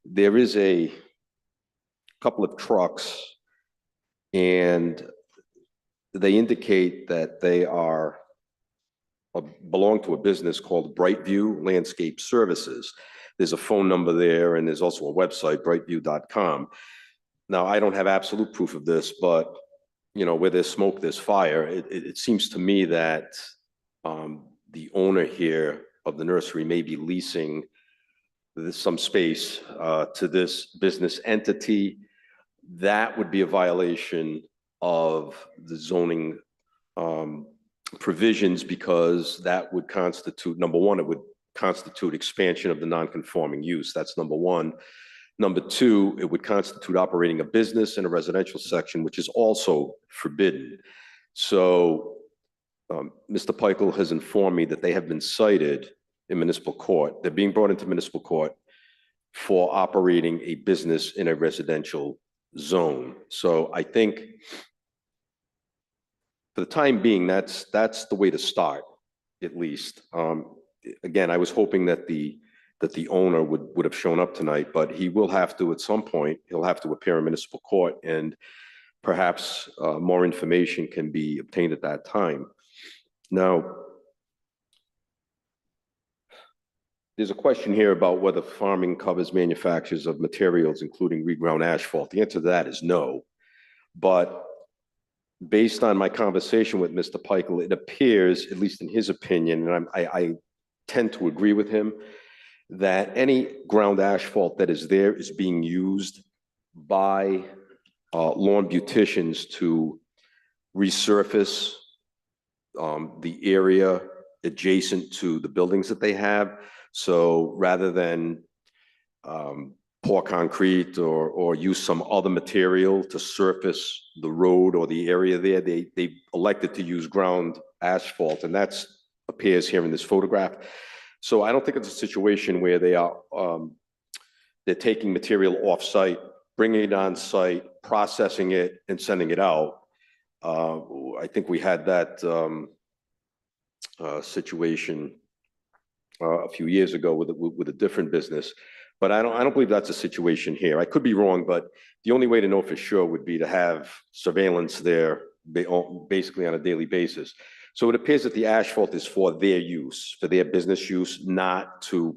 there is a couple of trucks, and they indicate that they are belong to a business called Brightview Landscape Services. There's a phone number there, and there's also a website, brightview.com. Now, I don't have absolute proof of this, but where there's smoke, there's fire. It seems to me that the owner here of the nursery may be leasing some space to this business entity. That would be a violation of the zoning provisions, because that would constitute, number one, it would constitute expansion of the non-conforming use. That's number one. Number two, it would constitute operating a business in a residential section, which is also forbidden. So Mr. Peichel has informed me that they have been cited in municipal court. They're being brought into municipal court for operating a business in a residential zone. So I think for the time being, that's the way to start, at least. Again, I was hoping that the that the owner would have shown up tonight, but he will have to, at some point, he'll have to appear in municipal court, and perhaps more information can be obtained at that time. Now, there's a question here about whether farming covers manufacturers of materials, including reground asphalt. The answer to that is no. But based on my conversation with Mr. Peichel, it appears, at least in his opinion, and I tend to agree with him, that any ground asphalt that is there is being used by lawn beauticians to resurface the area adjacent to the buildings that they have. So rather than pour concrete or use some other material to surface the road or the area there, they elected to use ground asphalt, and that appears here in this photograph. So I don't think it's a situation where they are they're taking material off-site, bringing it on site, processing it, and sending it out. I think we had that situation a few years ago with a different business, but I don't believe that's a situation here. I could be wrong, but the only way to know for sure would be to have surveillance there basically on a daily basis. So it appears that the asphalt is for their use, for their business use, not to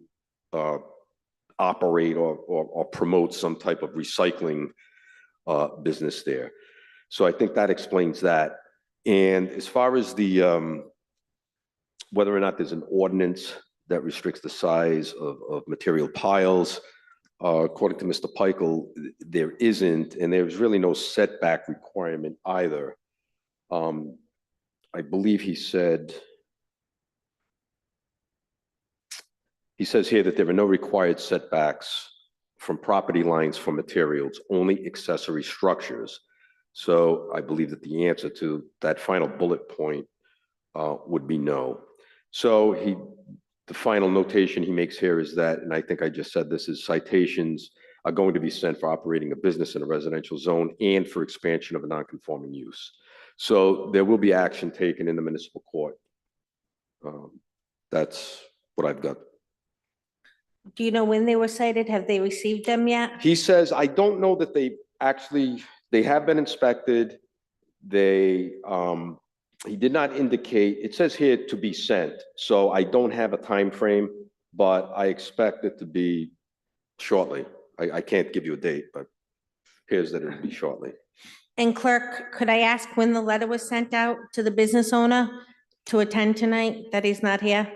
operate or promote some type of recycling business there. So I think that explains that. And as far as the whether or not there's an ordinance that restricts the size of material piles, according to Mr. Peichel, there isn't, and there's really no setback requirement either. I believe he says here that there are no required setbacks from property lines for materials, only accessory structures. So I believe that the answer to that final bullet point would be no. So the final notation he makes here is that, and I think I just said this, is citations are going to be sent for operating a business in a residential zone and for expansion of a non-conforming use. So there will be action taken in the municipal court. That's what I've got. Do you know when they were cited? Have they received them yet? He says, I don't know that they have been inspected. He did not indicate, it says here to be sent. So I don't have a time frame, but I expect it to be shortly. I can't give you a date, but it appears that it'll be shortly. And clerk, could I ask when the letter was sent out to the business owner to attend tonight, that he's not here?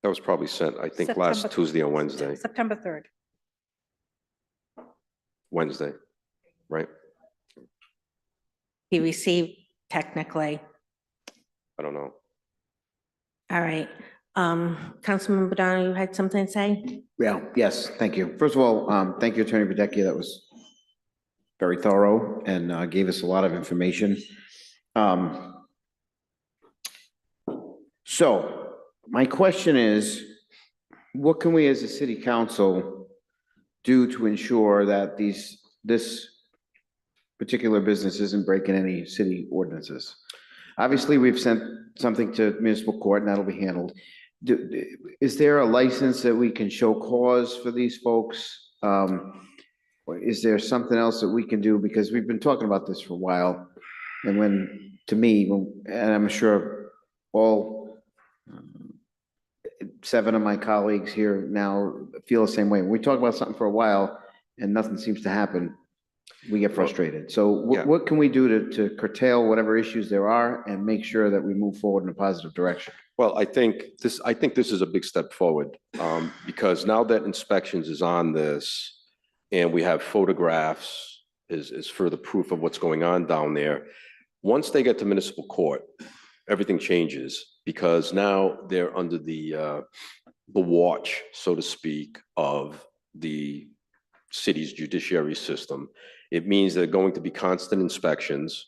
That was probably sent, I think, last September- Tuesday or Wednesday. September 3rd. Wednesday, right? He received technically. I don't know. All right. Councilman Badano, you had something to say? Yeah, yes, thank you. First of all, thank you, Attorney Videcchia. That was very thorough and gave us a lot of information. So my question is, what can we as a city council do to ensure that this particular business isn't breaking any city ordinances? Obviously, we've sent something to municipal court and that'll be handled. Is there a license that we can show cause for these folks? Or is there something else that we can do? Because we've been talking about this for a while. And and I'm sure all 7 of my colleagues here now feel the same way. When we talk about something for a while and nothing seems to happen, we get frustrated. So what can we do to curtail whatever issues there are and make sure that we move forward in a positive direction? Well, I think this is a big step forward, because now that inspections is on this and we have photographs is further proof of what's going on down there. Once they get to municipal court, everything changes because now they're under the watch, so to speak, of the city's judiciary system. It means there are going to be constant inspections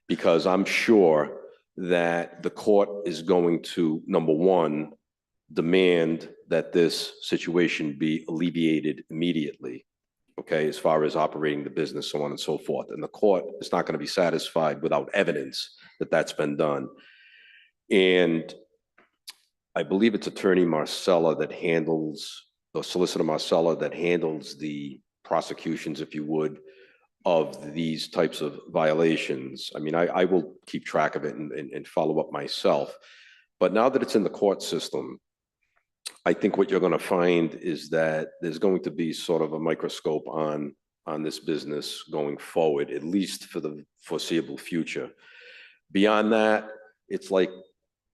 because I'm sure that the court is going to, number one, demand that this situation be alleviated immediately. okay, as far as operating the business, so on and so forth. And the court is not going to be satisfied without evidence that that's been done. And I believe it's Attorney Marcella that handles, or Solicitor Marcella that handles the prosecutions, if you would, of these types of violations. I mean, I will keep track of it and follow up myself. But now that it's in the court system, I think what you're going to find is that there's going to be sort of a microscope on this business going forward, at least for the foreseeable future. Beyond that, it's like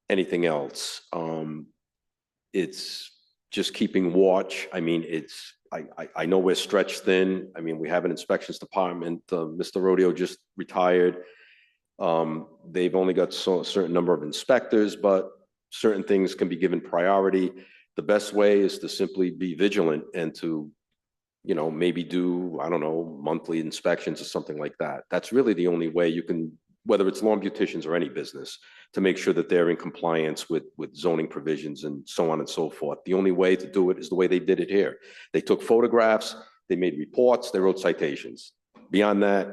anything else. It's just keeping watch. I mean, I know we're stretched thin. I mean, we have an inspections department. Mr. Rodeo just retired. They've only got a certain number of inspectors, but certain things can be given priority. The best way is to simply be vigilant and to, you know, maybe do, I don't know, monthly inspections or something like that. That's really the only way you can, whether it's lawn beauticians or any business, to make sure that they're in compliance with zoning provisions and so on and so forth. The only way to do it is the way they did it here. They took photographs, they made reports, they wrote citations. Beyond that,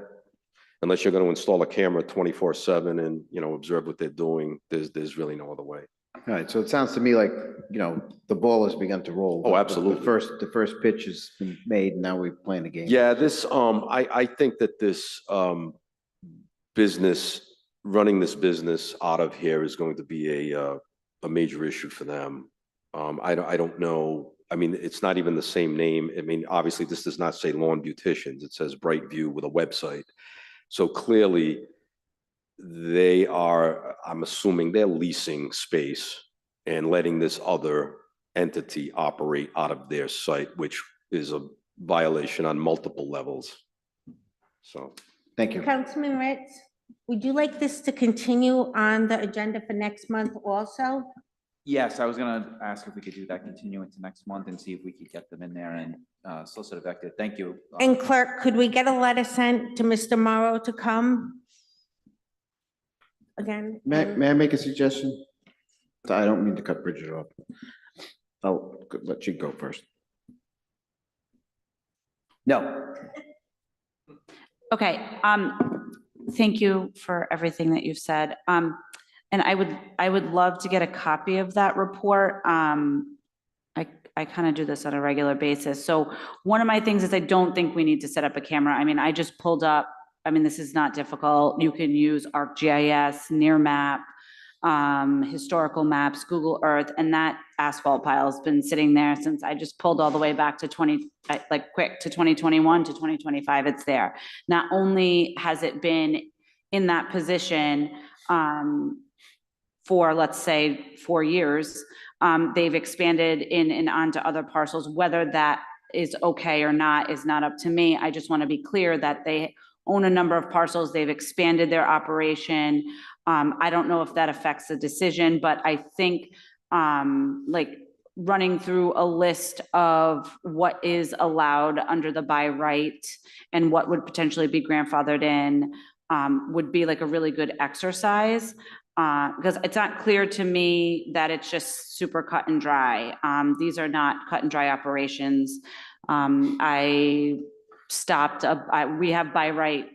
unless you're going to install a camera 24/7 and, you know, observe what they're doing, there's really no other way. All right, so it sounds to me like, you know, the ball has begun to roll. Oh, absolutely. The first pitch has been made, and now we're playing the game. Yeah, this, I think that this, running this business out of here is going to be a major issue for them. I don't know. I mean, it's not even the same name. I mean, obviously this does not say Lawn Beauticians. It says Brightview with a website. So clearly they are, I'm assuming they're leasing space and letting this other entity operate out of their site, which is a violation on multiple levels. So. Thank you. Councilman Ritz, would you like this to continue on the agenda for next month also? Yes, I was gonna ask if we could do that, continue into next month and see if we could get them in there and solicit effective. Thank you. And clerk, could we get a letter sent to Mr. Morrow to come? Again? May I make a suggestion? I don't mean to cut Bridget off. I'll let you go first. No. Okay, thank you for everything that you've said. And I would love to get a copy of that report. I kind of do this on a regular basis. So one of my things is I don't think we need to set up a camera. I mean, I just pulled up, I mean, this is not difficult. You can use ArcGIS, Nearmap, historical maps, Google Earth, and that asphalt pile has been sitting there since I just pulled all the way back to 2021 to 2025. It's there. Not only has it been in that position for, let's say, 4 years, they've expanded in and onto other parcels. Whether that is okay or not is not up to me. I just want to be clear that they own a number of parcels. They've expanded their operation. I don't know if that affects the decision, but I think like running through a list of what is allowed under the by right and what would potentially be grandfathered in would be like a really good exercise. Because it's not clear to me that it's just super cut and dry. These are not cut and dry operations. I stopped, we have by right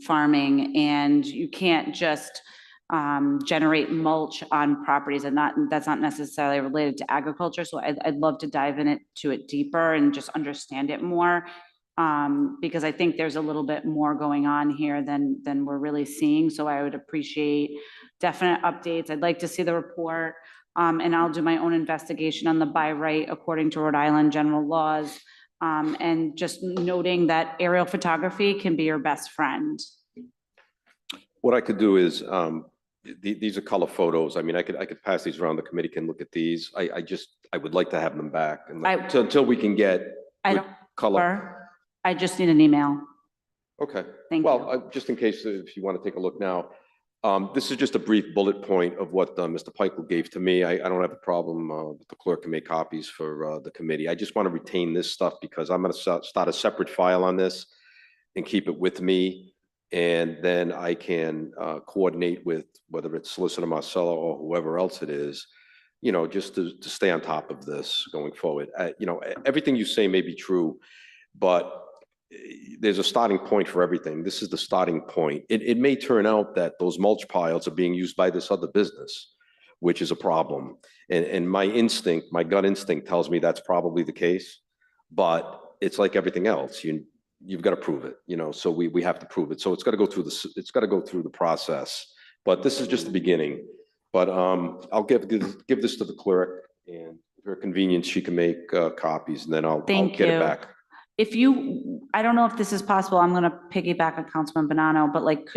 farming, and you can't just generate mulch on properties, and that's not necessarily related to agriculture. So I'd love to dive into it deeper and just understand it more. Because I think there's a little bit more going on here than we're really seeing. So I would appreciate definite updates. I'd like to see the report, and I'll do my own investigation on the by right according to Rhode Island general laws. And just noting that aerial photography can be your best friend. What I could do is, these are color photos. I mean, I could pass these around. The committee can look at these. I would like to have them back and until we can get good color. I just need an email. Okay. Thank you. Well, just in case if you want to take a look now, this is just a brief bullet point of what Mr. Peichel gave to me. I don't have a problem with the clerk can make copies for the committee. I just want to retain this stuff because I'm going to start a separate file on this and keep it with me. And then I can coordinate with whether it's Solicitor Marcella or whoever else it is, you know, just to stay on top of this going forward. You know, everything you say may be true, but there's a starting point for everything. This is the starting point. It may turn out that those mulch piles are being used by this other business, which is a problem. And my instinct, my gut instinct tells me that's probably the case, but it's like everything else. You've got to prove it, so we have to prove it. So it's got to go through the process, but this is just the beginning. But I'll give this to the clerk, and for her convenience, she can make copies, and then I'll Thank get it you. back. I don't know if this is possible, I'm gonna piggyback on Councilman Bonanno, but like,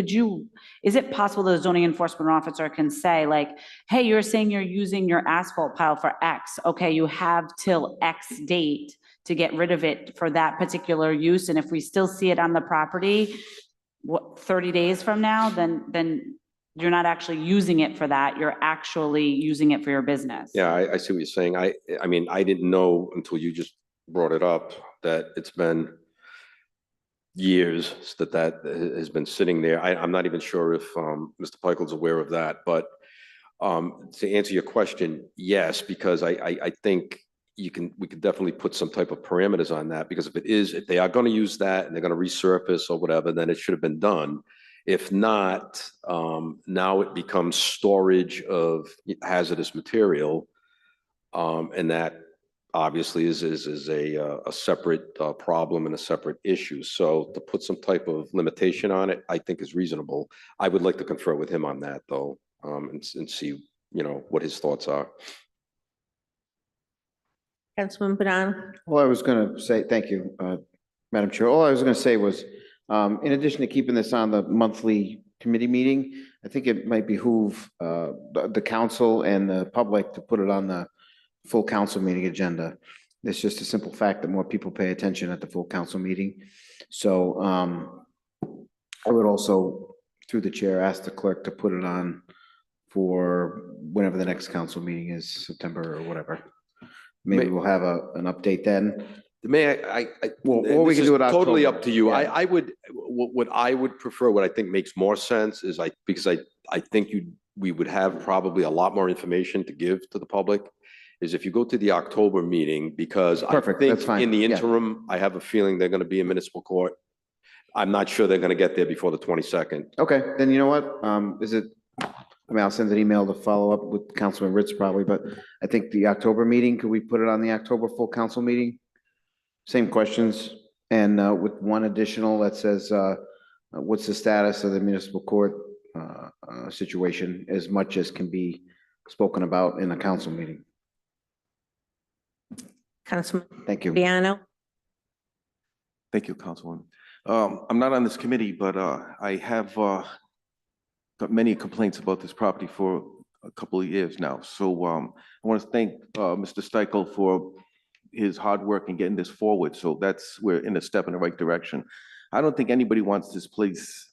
is it possible the zoning enforcement officer can say like, hey, you're saying you're using your asphalt pile for X, okay, you have till X date to get rid of it for that particular use, and if we still see it on the property, 30 days from now, then you're not actually using it for that, you're actually using it for your business. Yeah, I see what you're saying. I mean, I didn't know until you just brought it up that it's been years that has been sitting there. I'm not even sure if Mr. Pickel's aware of that, but to answer your question, yes, because I think we could definitely put some type of parameters on that, because if they are going to use that and they're going to resurface or whatever, then it should have been done. If not, now it becomes storage of hazardous material, and that obviously is a separate problem and a separate issue. So to put some type of limitation on it, I think is reasonable. I would like to confer with him on that though, and see, what his thoughts are. Councilman Bernard. All I was going to say, thank you, Madam Chair. All I was going to say was, in addition to keeping this on the monthly committee meeting, I think it might behoove the council and the public to put it on the full council meeting agenda. It's just a simple fact that more people pay attention at the full council meeting. So I would also, through the chair, ask the clerk to put it on for whenever the next council meeting is, September or whatever. Maybe we'll have an update then. Or we can do it totally October. up to you. Yeah. What I would prefer, what I think makes more sense is because I think we would have probably a lot more information to give to the public, is if you go to the October meeting, because Perfect, I think that's fine. in the Yeah. interim, I have a feeling they're going to be in municipal court. I'm not sure they're going to get there before the 22nd. Okay, then you know what? I'll send an email to follow up with Councilman Ritz probably, but I think the October meeting, could we put it on the October full council meeting? Same questions, and with one additional that says, what's the status of the municipal court situation, as much as can be spoken about in a council meeting. Councilman Thank you. Biano. Thank you, Councilwoman. I'm not on this committee, but I have got many complaints about this property for a couple of years now. So I want to thank Mr. Steichel for his hard work in getting this forward. So we're in a step in the right direction. I don't think anybody wants this place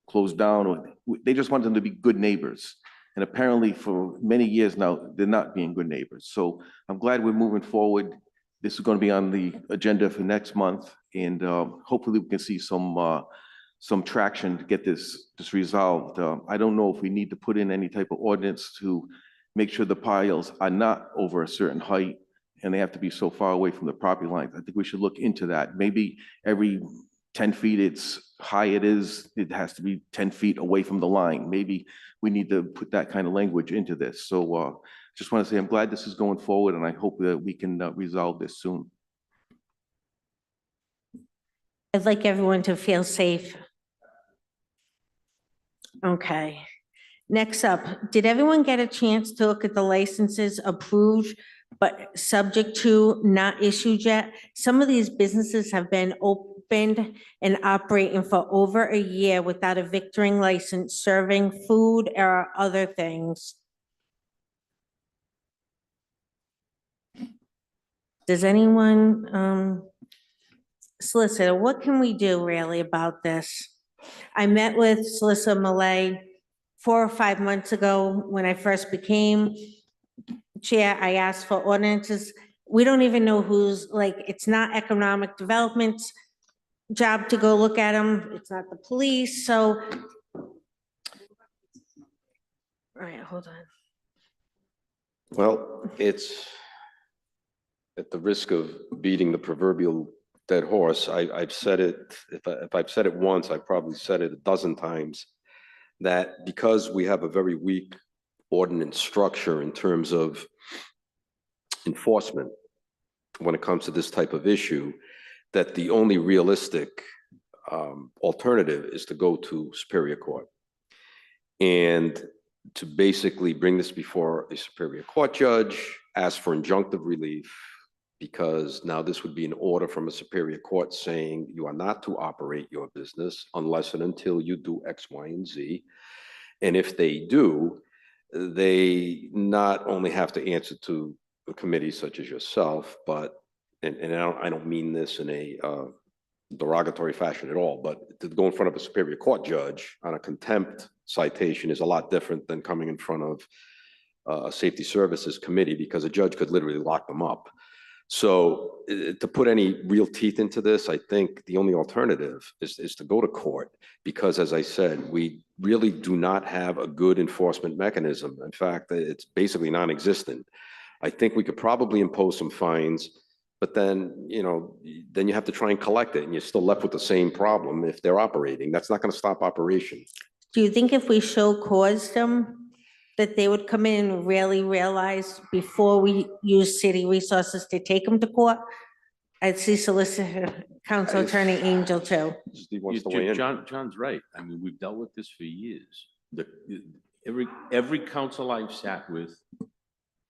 closed down, or they just want them to be good neighbors. And apparently for many years now, they're not being good neighbors. So I'm glad we're moving forward. This is going to be on the agenda for next month, and hopefully we can see some traction to get this resolved. I don't know if we need to put in any type of ordinance to make sure the piles are not over a certain height and they have to be so far away from the property lines. I think we should look into that. Maybe every 10 feet it's high it has to be 10 feet away from the line. Maybe we need to put that kind of language into this. So just want to say I'm glad this is going forward, and I hope that we can resolve this soon. I'd like everyone to feel safe. Okay. Next up, did everyone get a chance to look at the licenses approved but subject to, not issued yet? Some of these businesses have been opened and operating for over a year without a victualling license, serving food or other things. Does anyone, Solicitor, what can we do really about this? I met with Solicitor Malay 4 or 5 months ago when I first became chair. I asked for ordinances. We don't even know it's not economic development's job to go look at them. It's not the police, so. All right, hold on. Well, it's at the risk of beating the proverbial dead horse. I've said it, if I've said it once, I've probably said it a dozen times, that because we have a very weak ordinance structure in terms of enforcement when it comes to this type of issue, that the only realistic alternative is to go to Superior Court. And to basically bring this before a Superior Court judge, ask for injunctive relief, because now this would be an order from a Superior Court saying you are not to operate your business unless and until you do X, Y, and Z. And if they do, they not only have to answer to a committee such as yourself, but, and I don't mean this in a derogatory fashion at all, but to go in front of a Superior Court judge on a contempt citation is a lot different than coming in front of a Safety Services Committee, because a judge could literally lock them up. So to put any real teeth into this, I think the only alternative is to go to court, because as I said, we really do not have a good enforcement mechanism. In fact, it's basically non-existent. I think we could probably impose some fines, but then, you know, then you have to try and collect it, and you're still left with the same problem if they're operating. That's not going to stop operation. Do you think if we show cause them, that they would come in and really realize before we use city resources to take them to court? I'd see Solicitor Council Attorney Angel too. Steve wants to weigh in. John's right. I mean, we've dealt with this for years. Every council I've sat with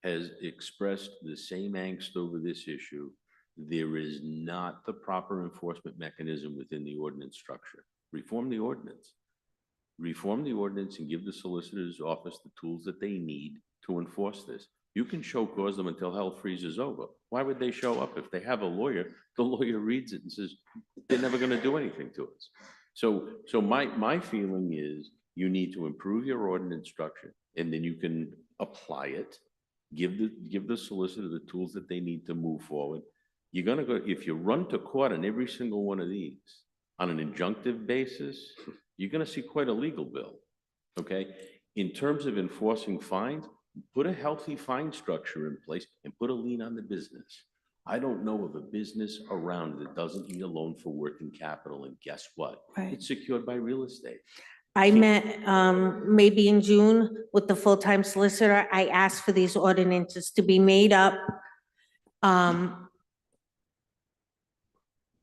has expressed the same angst over this issue. There is not the proper enforcement mechanism within the ordinance structure. Reform the ordinance. Reform the ordinance and give the solicitor's office the tools that they need to enforce this. You can show cause them until hell freezes over. Why would they show up? If they have a lawyer, the lawyer reads it and says, they're never going to do anything to us. So my feeling is you need to improve your ordinance structure, and then you can apply it. Give the solicitor the tools that they need to move forward. You're going to go, if you run to court on every single one of these on an injunctive basis, you're going to see quite a legal bill, okay? In terms of enforcing fines, put a healthy fine structure in place and put a lien on the business. I don't know of a business around that doesn't need a loan for working capital, and guess what? Right. It's secured by real estate. I met maybe in June with the full-time solicitor. I asked for these ordinances to be made up.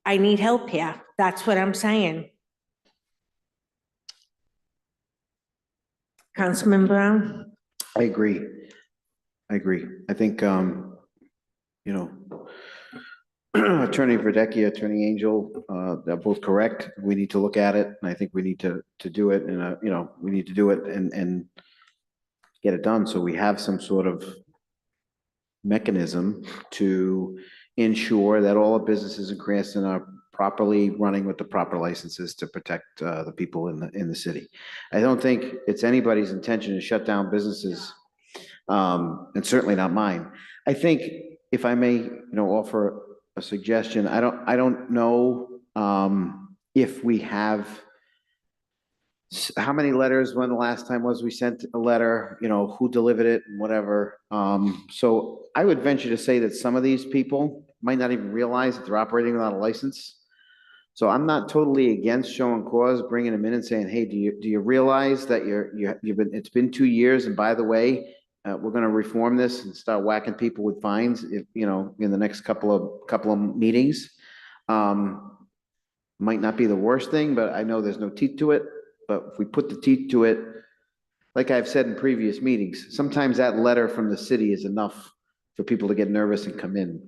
I need help here. That's what I'm saying. Councilman Brown? I agree. I agree. I think, you know, Attorney Verdecchia, Attorney Angel, they're both correct. We need to look at it, and I think we need to do it, and, you know, we need to do it and get it done, so we have some sort of mechanism to ensure that all the businesses in Cranston are properly running with the proper licenses to protect the people in the city. I don't think it's anybody's intention to shut down businesses, and certainly not mine. I think, if I may, you know, offer a suggestion, I don't know if we have, how many letters, when the last time was we sent a letter, you know, who delivered it and whatever. So I would venture to say that some of these people might not even realize that they're operating without a license. So I'm not totally against showing cause, bringing them in and saying, hey, do you realize that it's been 2 years, and by the way, we're going to reform this and start whacking people with fines, if, you know, in the next couple of meetings. Might not be the worst thing, but I know there's no teeth to it. But if we put the teeth to it, like I've said in previous meetings, sometimes that letter from the city is enough for people to get nervous and come in.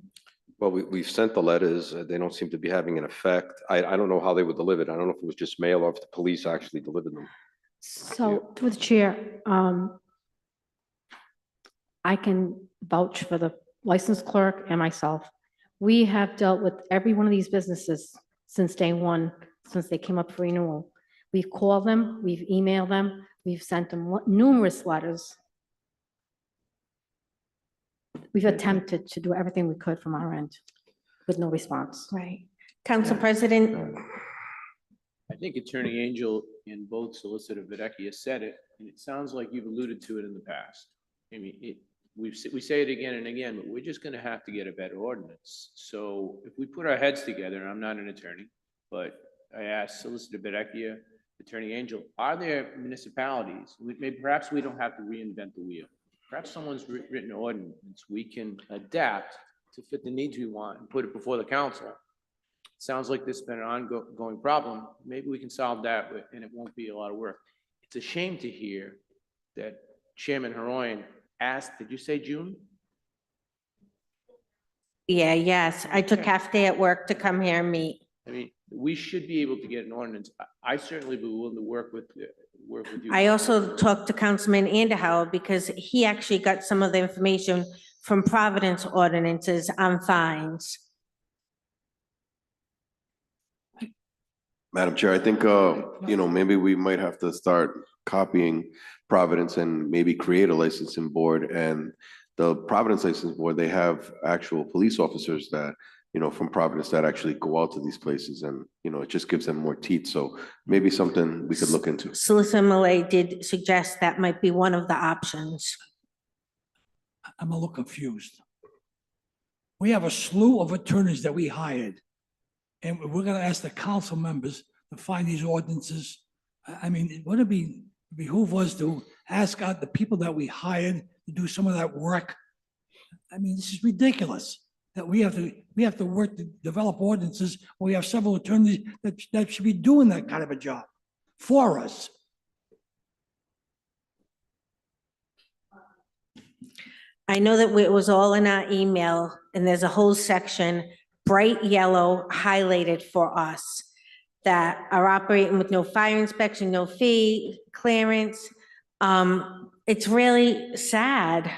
Well, we've sent the letters. They don't seem to be having an effect. I don't know how they were delivered. I don't know if it was just mail or if the police actually delivered them. So, through the chair, I can vouch for the licensed clerk and myself. We have dealt with every one of these businesses since day one, since they came up for renewal. We've called them, we've emailed them, we've sent them numerous letters. We've attempted to do everything we could from our end with no response. Right. Council President? I think Attorney Angel and both Solicitor Verdecchia said it, and it sounds like you've alluded to it in the past. I mean, we say it again and again, but we're just gonna have to get a better ordinance. So if we put our heads together, and I'm not an attorney, but I asked Solicitor Bedecchia, Attorney Angel, are there municipalities, maybe perhaps we don't have to reinvent the wheel. Perhaps someone's written an ordinance, we can adapt to fit the needs we want and put it before the council. Sounds like this has been an ongoing problem. Maybe we can solve that and it won't be a lot of work. It's a shame to hear that Chairman Heroin asked, did you say June? Yeah, yes, I took half day at work to come here and meet. I mean, we should be able to get an ordinance. I certainly be willing to work with you. I also talked to Councilman Underhill because he actually got some of the information from Providence ordinances on fines. Madam Chair, I think, maybe we might have to start copying Providence and maybe create a licensing board. And the Providence License Board, they have actual police officers that, from Providence that actually go out to these places and, it just gives them more teeth. So maybe something we could look into. Solicitor Malay did suggest that might be one of the options. I'm a little confused. We have a slew of attorneys that we hired, and we're gonna ask the council members to find these ordinances. I mean, it would behoove us to ask out the people that we hired to do some of that work. I mean, this is ridiculous that we have to work to develop ordinances. We have several attorneys that should be doing that kind of a job for us. I know that it was all in our email, and there's a whole section, bright yellow highlighted for us, that are operating with no fire inspection, no fee, clearance. It's really sad.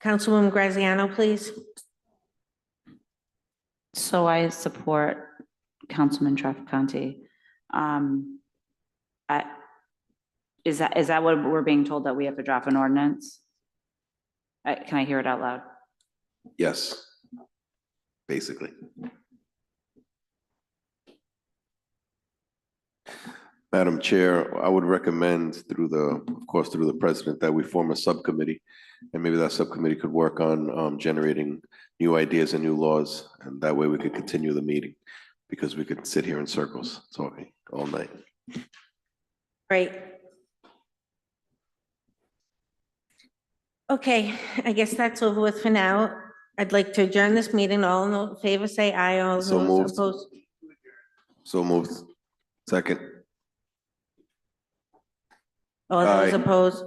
Councilwoman Graziano, please. So I support Councilman Trafficante. Is that what we're being told, that we have to draft an ordinance? Can I hear it out loud? Yes, basically. Madam Chair, I would recommend through the president, that we form a subcommittee. And maybe that subcommittee could work on generating new ideas and new laws. And that way we could continue the meeting, because we could sit here in circles talking all night. Great. Okay, I guess that's over with for now. I'd like to adjourn this meeting. All in favor, say aye. All So those moved. opposed. So moved. Second. All those Aye. opposed.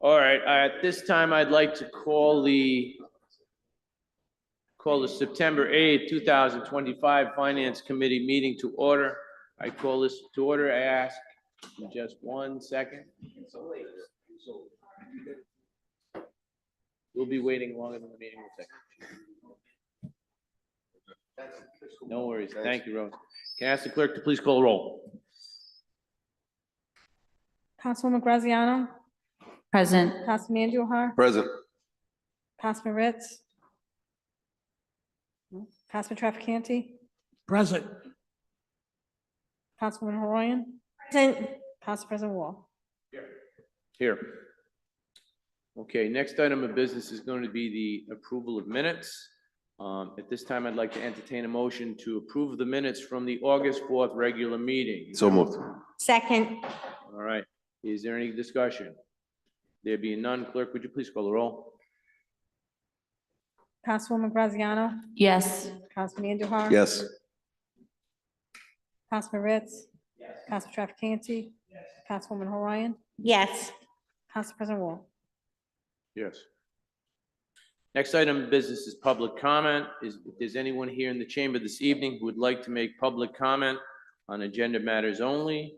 All right, at this time, I'd like to call the September 8th, 2025 Finance Committee meeting to order. I call this to order. I ask in just 1 second. We'll be waiting longer than the meeting will take. No worries. Thank you, Rose. Can I ask the clerk to please call the roll? Councilwoman Graziano, Present. Councilman Andujar, Present. Councilman Ritz, Councilman Trafficante, Present. Councilwoman Horoyan, Present. Council President Wall. Here. Okay, next item of business is going to be the approval of minutes. At this time, I'd like to entertain a motion to approve the minutes from the August 4th regular meeting. So moved. Second. All right, is there any discussion? There being none, clerk, would you please call the roll? Councilwoman Graziano, Yes. Councilman Andujar. Yes. Councilman Ritz. Council Trafficante. Councilwoman Horoyan, Yes. Council President Wall. Yes. Next item of business is public comment. If there's anyone here in the chamber this evening who would like to make public comment on agenda matters only?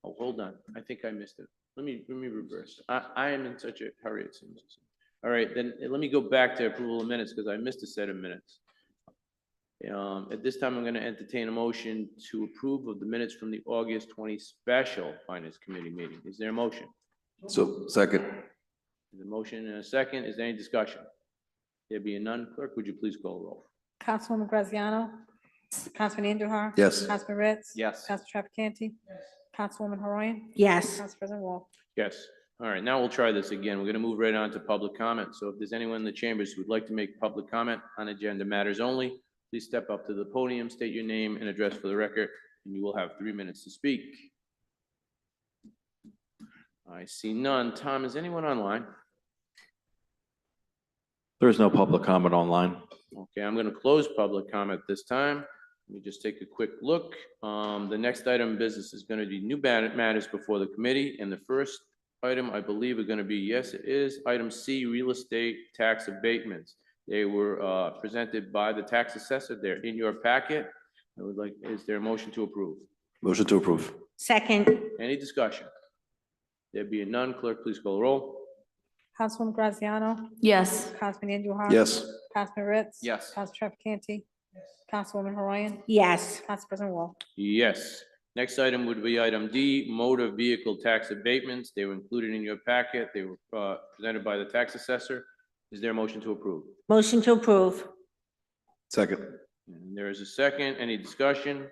Oh, hold on. I think I missed it. Let me reverse. I am in such a hurry, it seems. All right, then let me go back to approval of minutes because I missed a set of minutes. At this time, I'm going to entertain a motion to approve of the minutes from the August 20 special Finance Committee meeting. Is there a motion? So, second. There's a motion and a second. Is there any discussion? There being none, clerk, would you please call the roll? Councilwoman Graziano, Councilman Andujar. Yes. Councilman Ritz. Yes. Council Trafficante. Councilwoman Horoyan, Yes. Council President Wall. Yes. All right, now we'll try this again. We're going to move right on to public comment. So if there's anyone in the chambers who would like to make public comment on agenda matters only, please step up to the podium, state your name and address for the record, and you will have 3 minutes to speak. I see none. Tom, is anyone online? There is no public comment online. Okay, I'm going to close public comment this time. Let me just take a quick look. The next item of business is going to be new matters before the committee. And the first item, I believe, are going to be, yes, it is, item C, real estate tax abatements. They were presented by the tax assessor. They're in your packet. I would like, is there a motion to approve? Motion to approve. Second. Any discussion? There being none, clerk, please call the roll. Councilwoman Graziano, Yes. Councilman Andujar. Yes. Councilman Ritz. Yes. Council Trafficante. Councilwoman Horoyan, Yes. Council President Wall. Yes. Next item would be item D, motor vehicle tax abatements. They were included in your packet. They were presented by the tax assessor. Is there a motion to approve? Motion to approve. Second. And there is a second. Any discussion?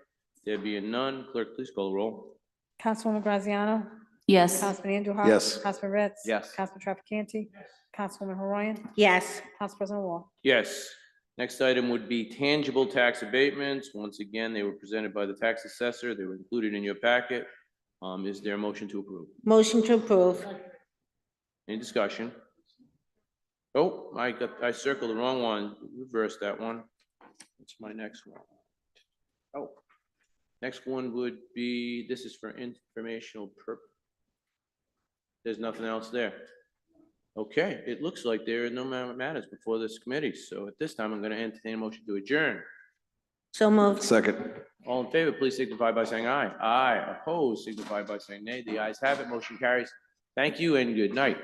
There being none, clerk, please call the roll. Councilwoman Graziano, Yes. Councilman Andujar. Yes. Councilman Ritz. Yes. Council Trafficante. Councilwoman Horoyan, Yes. Council President Wall. Yes. Next item would be tangible tax abatements. Once again, they were presented by the tax assessor. They were included in your packet. Is there a motion to approve? Motion to approve. Any discussion? Oh, I circled the wrong one. Reverse that one. What's my next one? Oh, next one would be, this is for informational purpose. There's nothing else there. Okay, it looks like there are no matters before this committee. So at this time, I'm going to entertain a motion to adjourn. So moved. Second. All in favor, please signify by saying aye. Aye. Opposed, signify by saying nay. The ayes have it. Motion carries. Thank you and good night.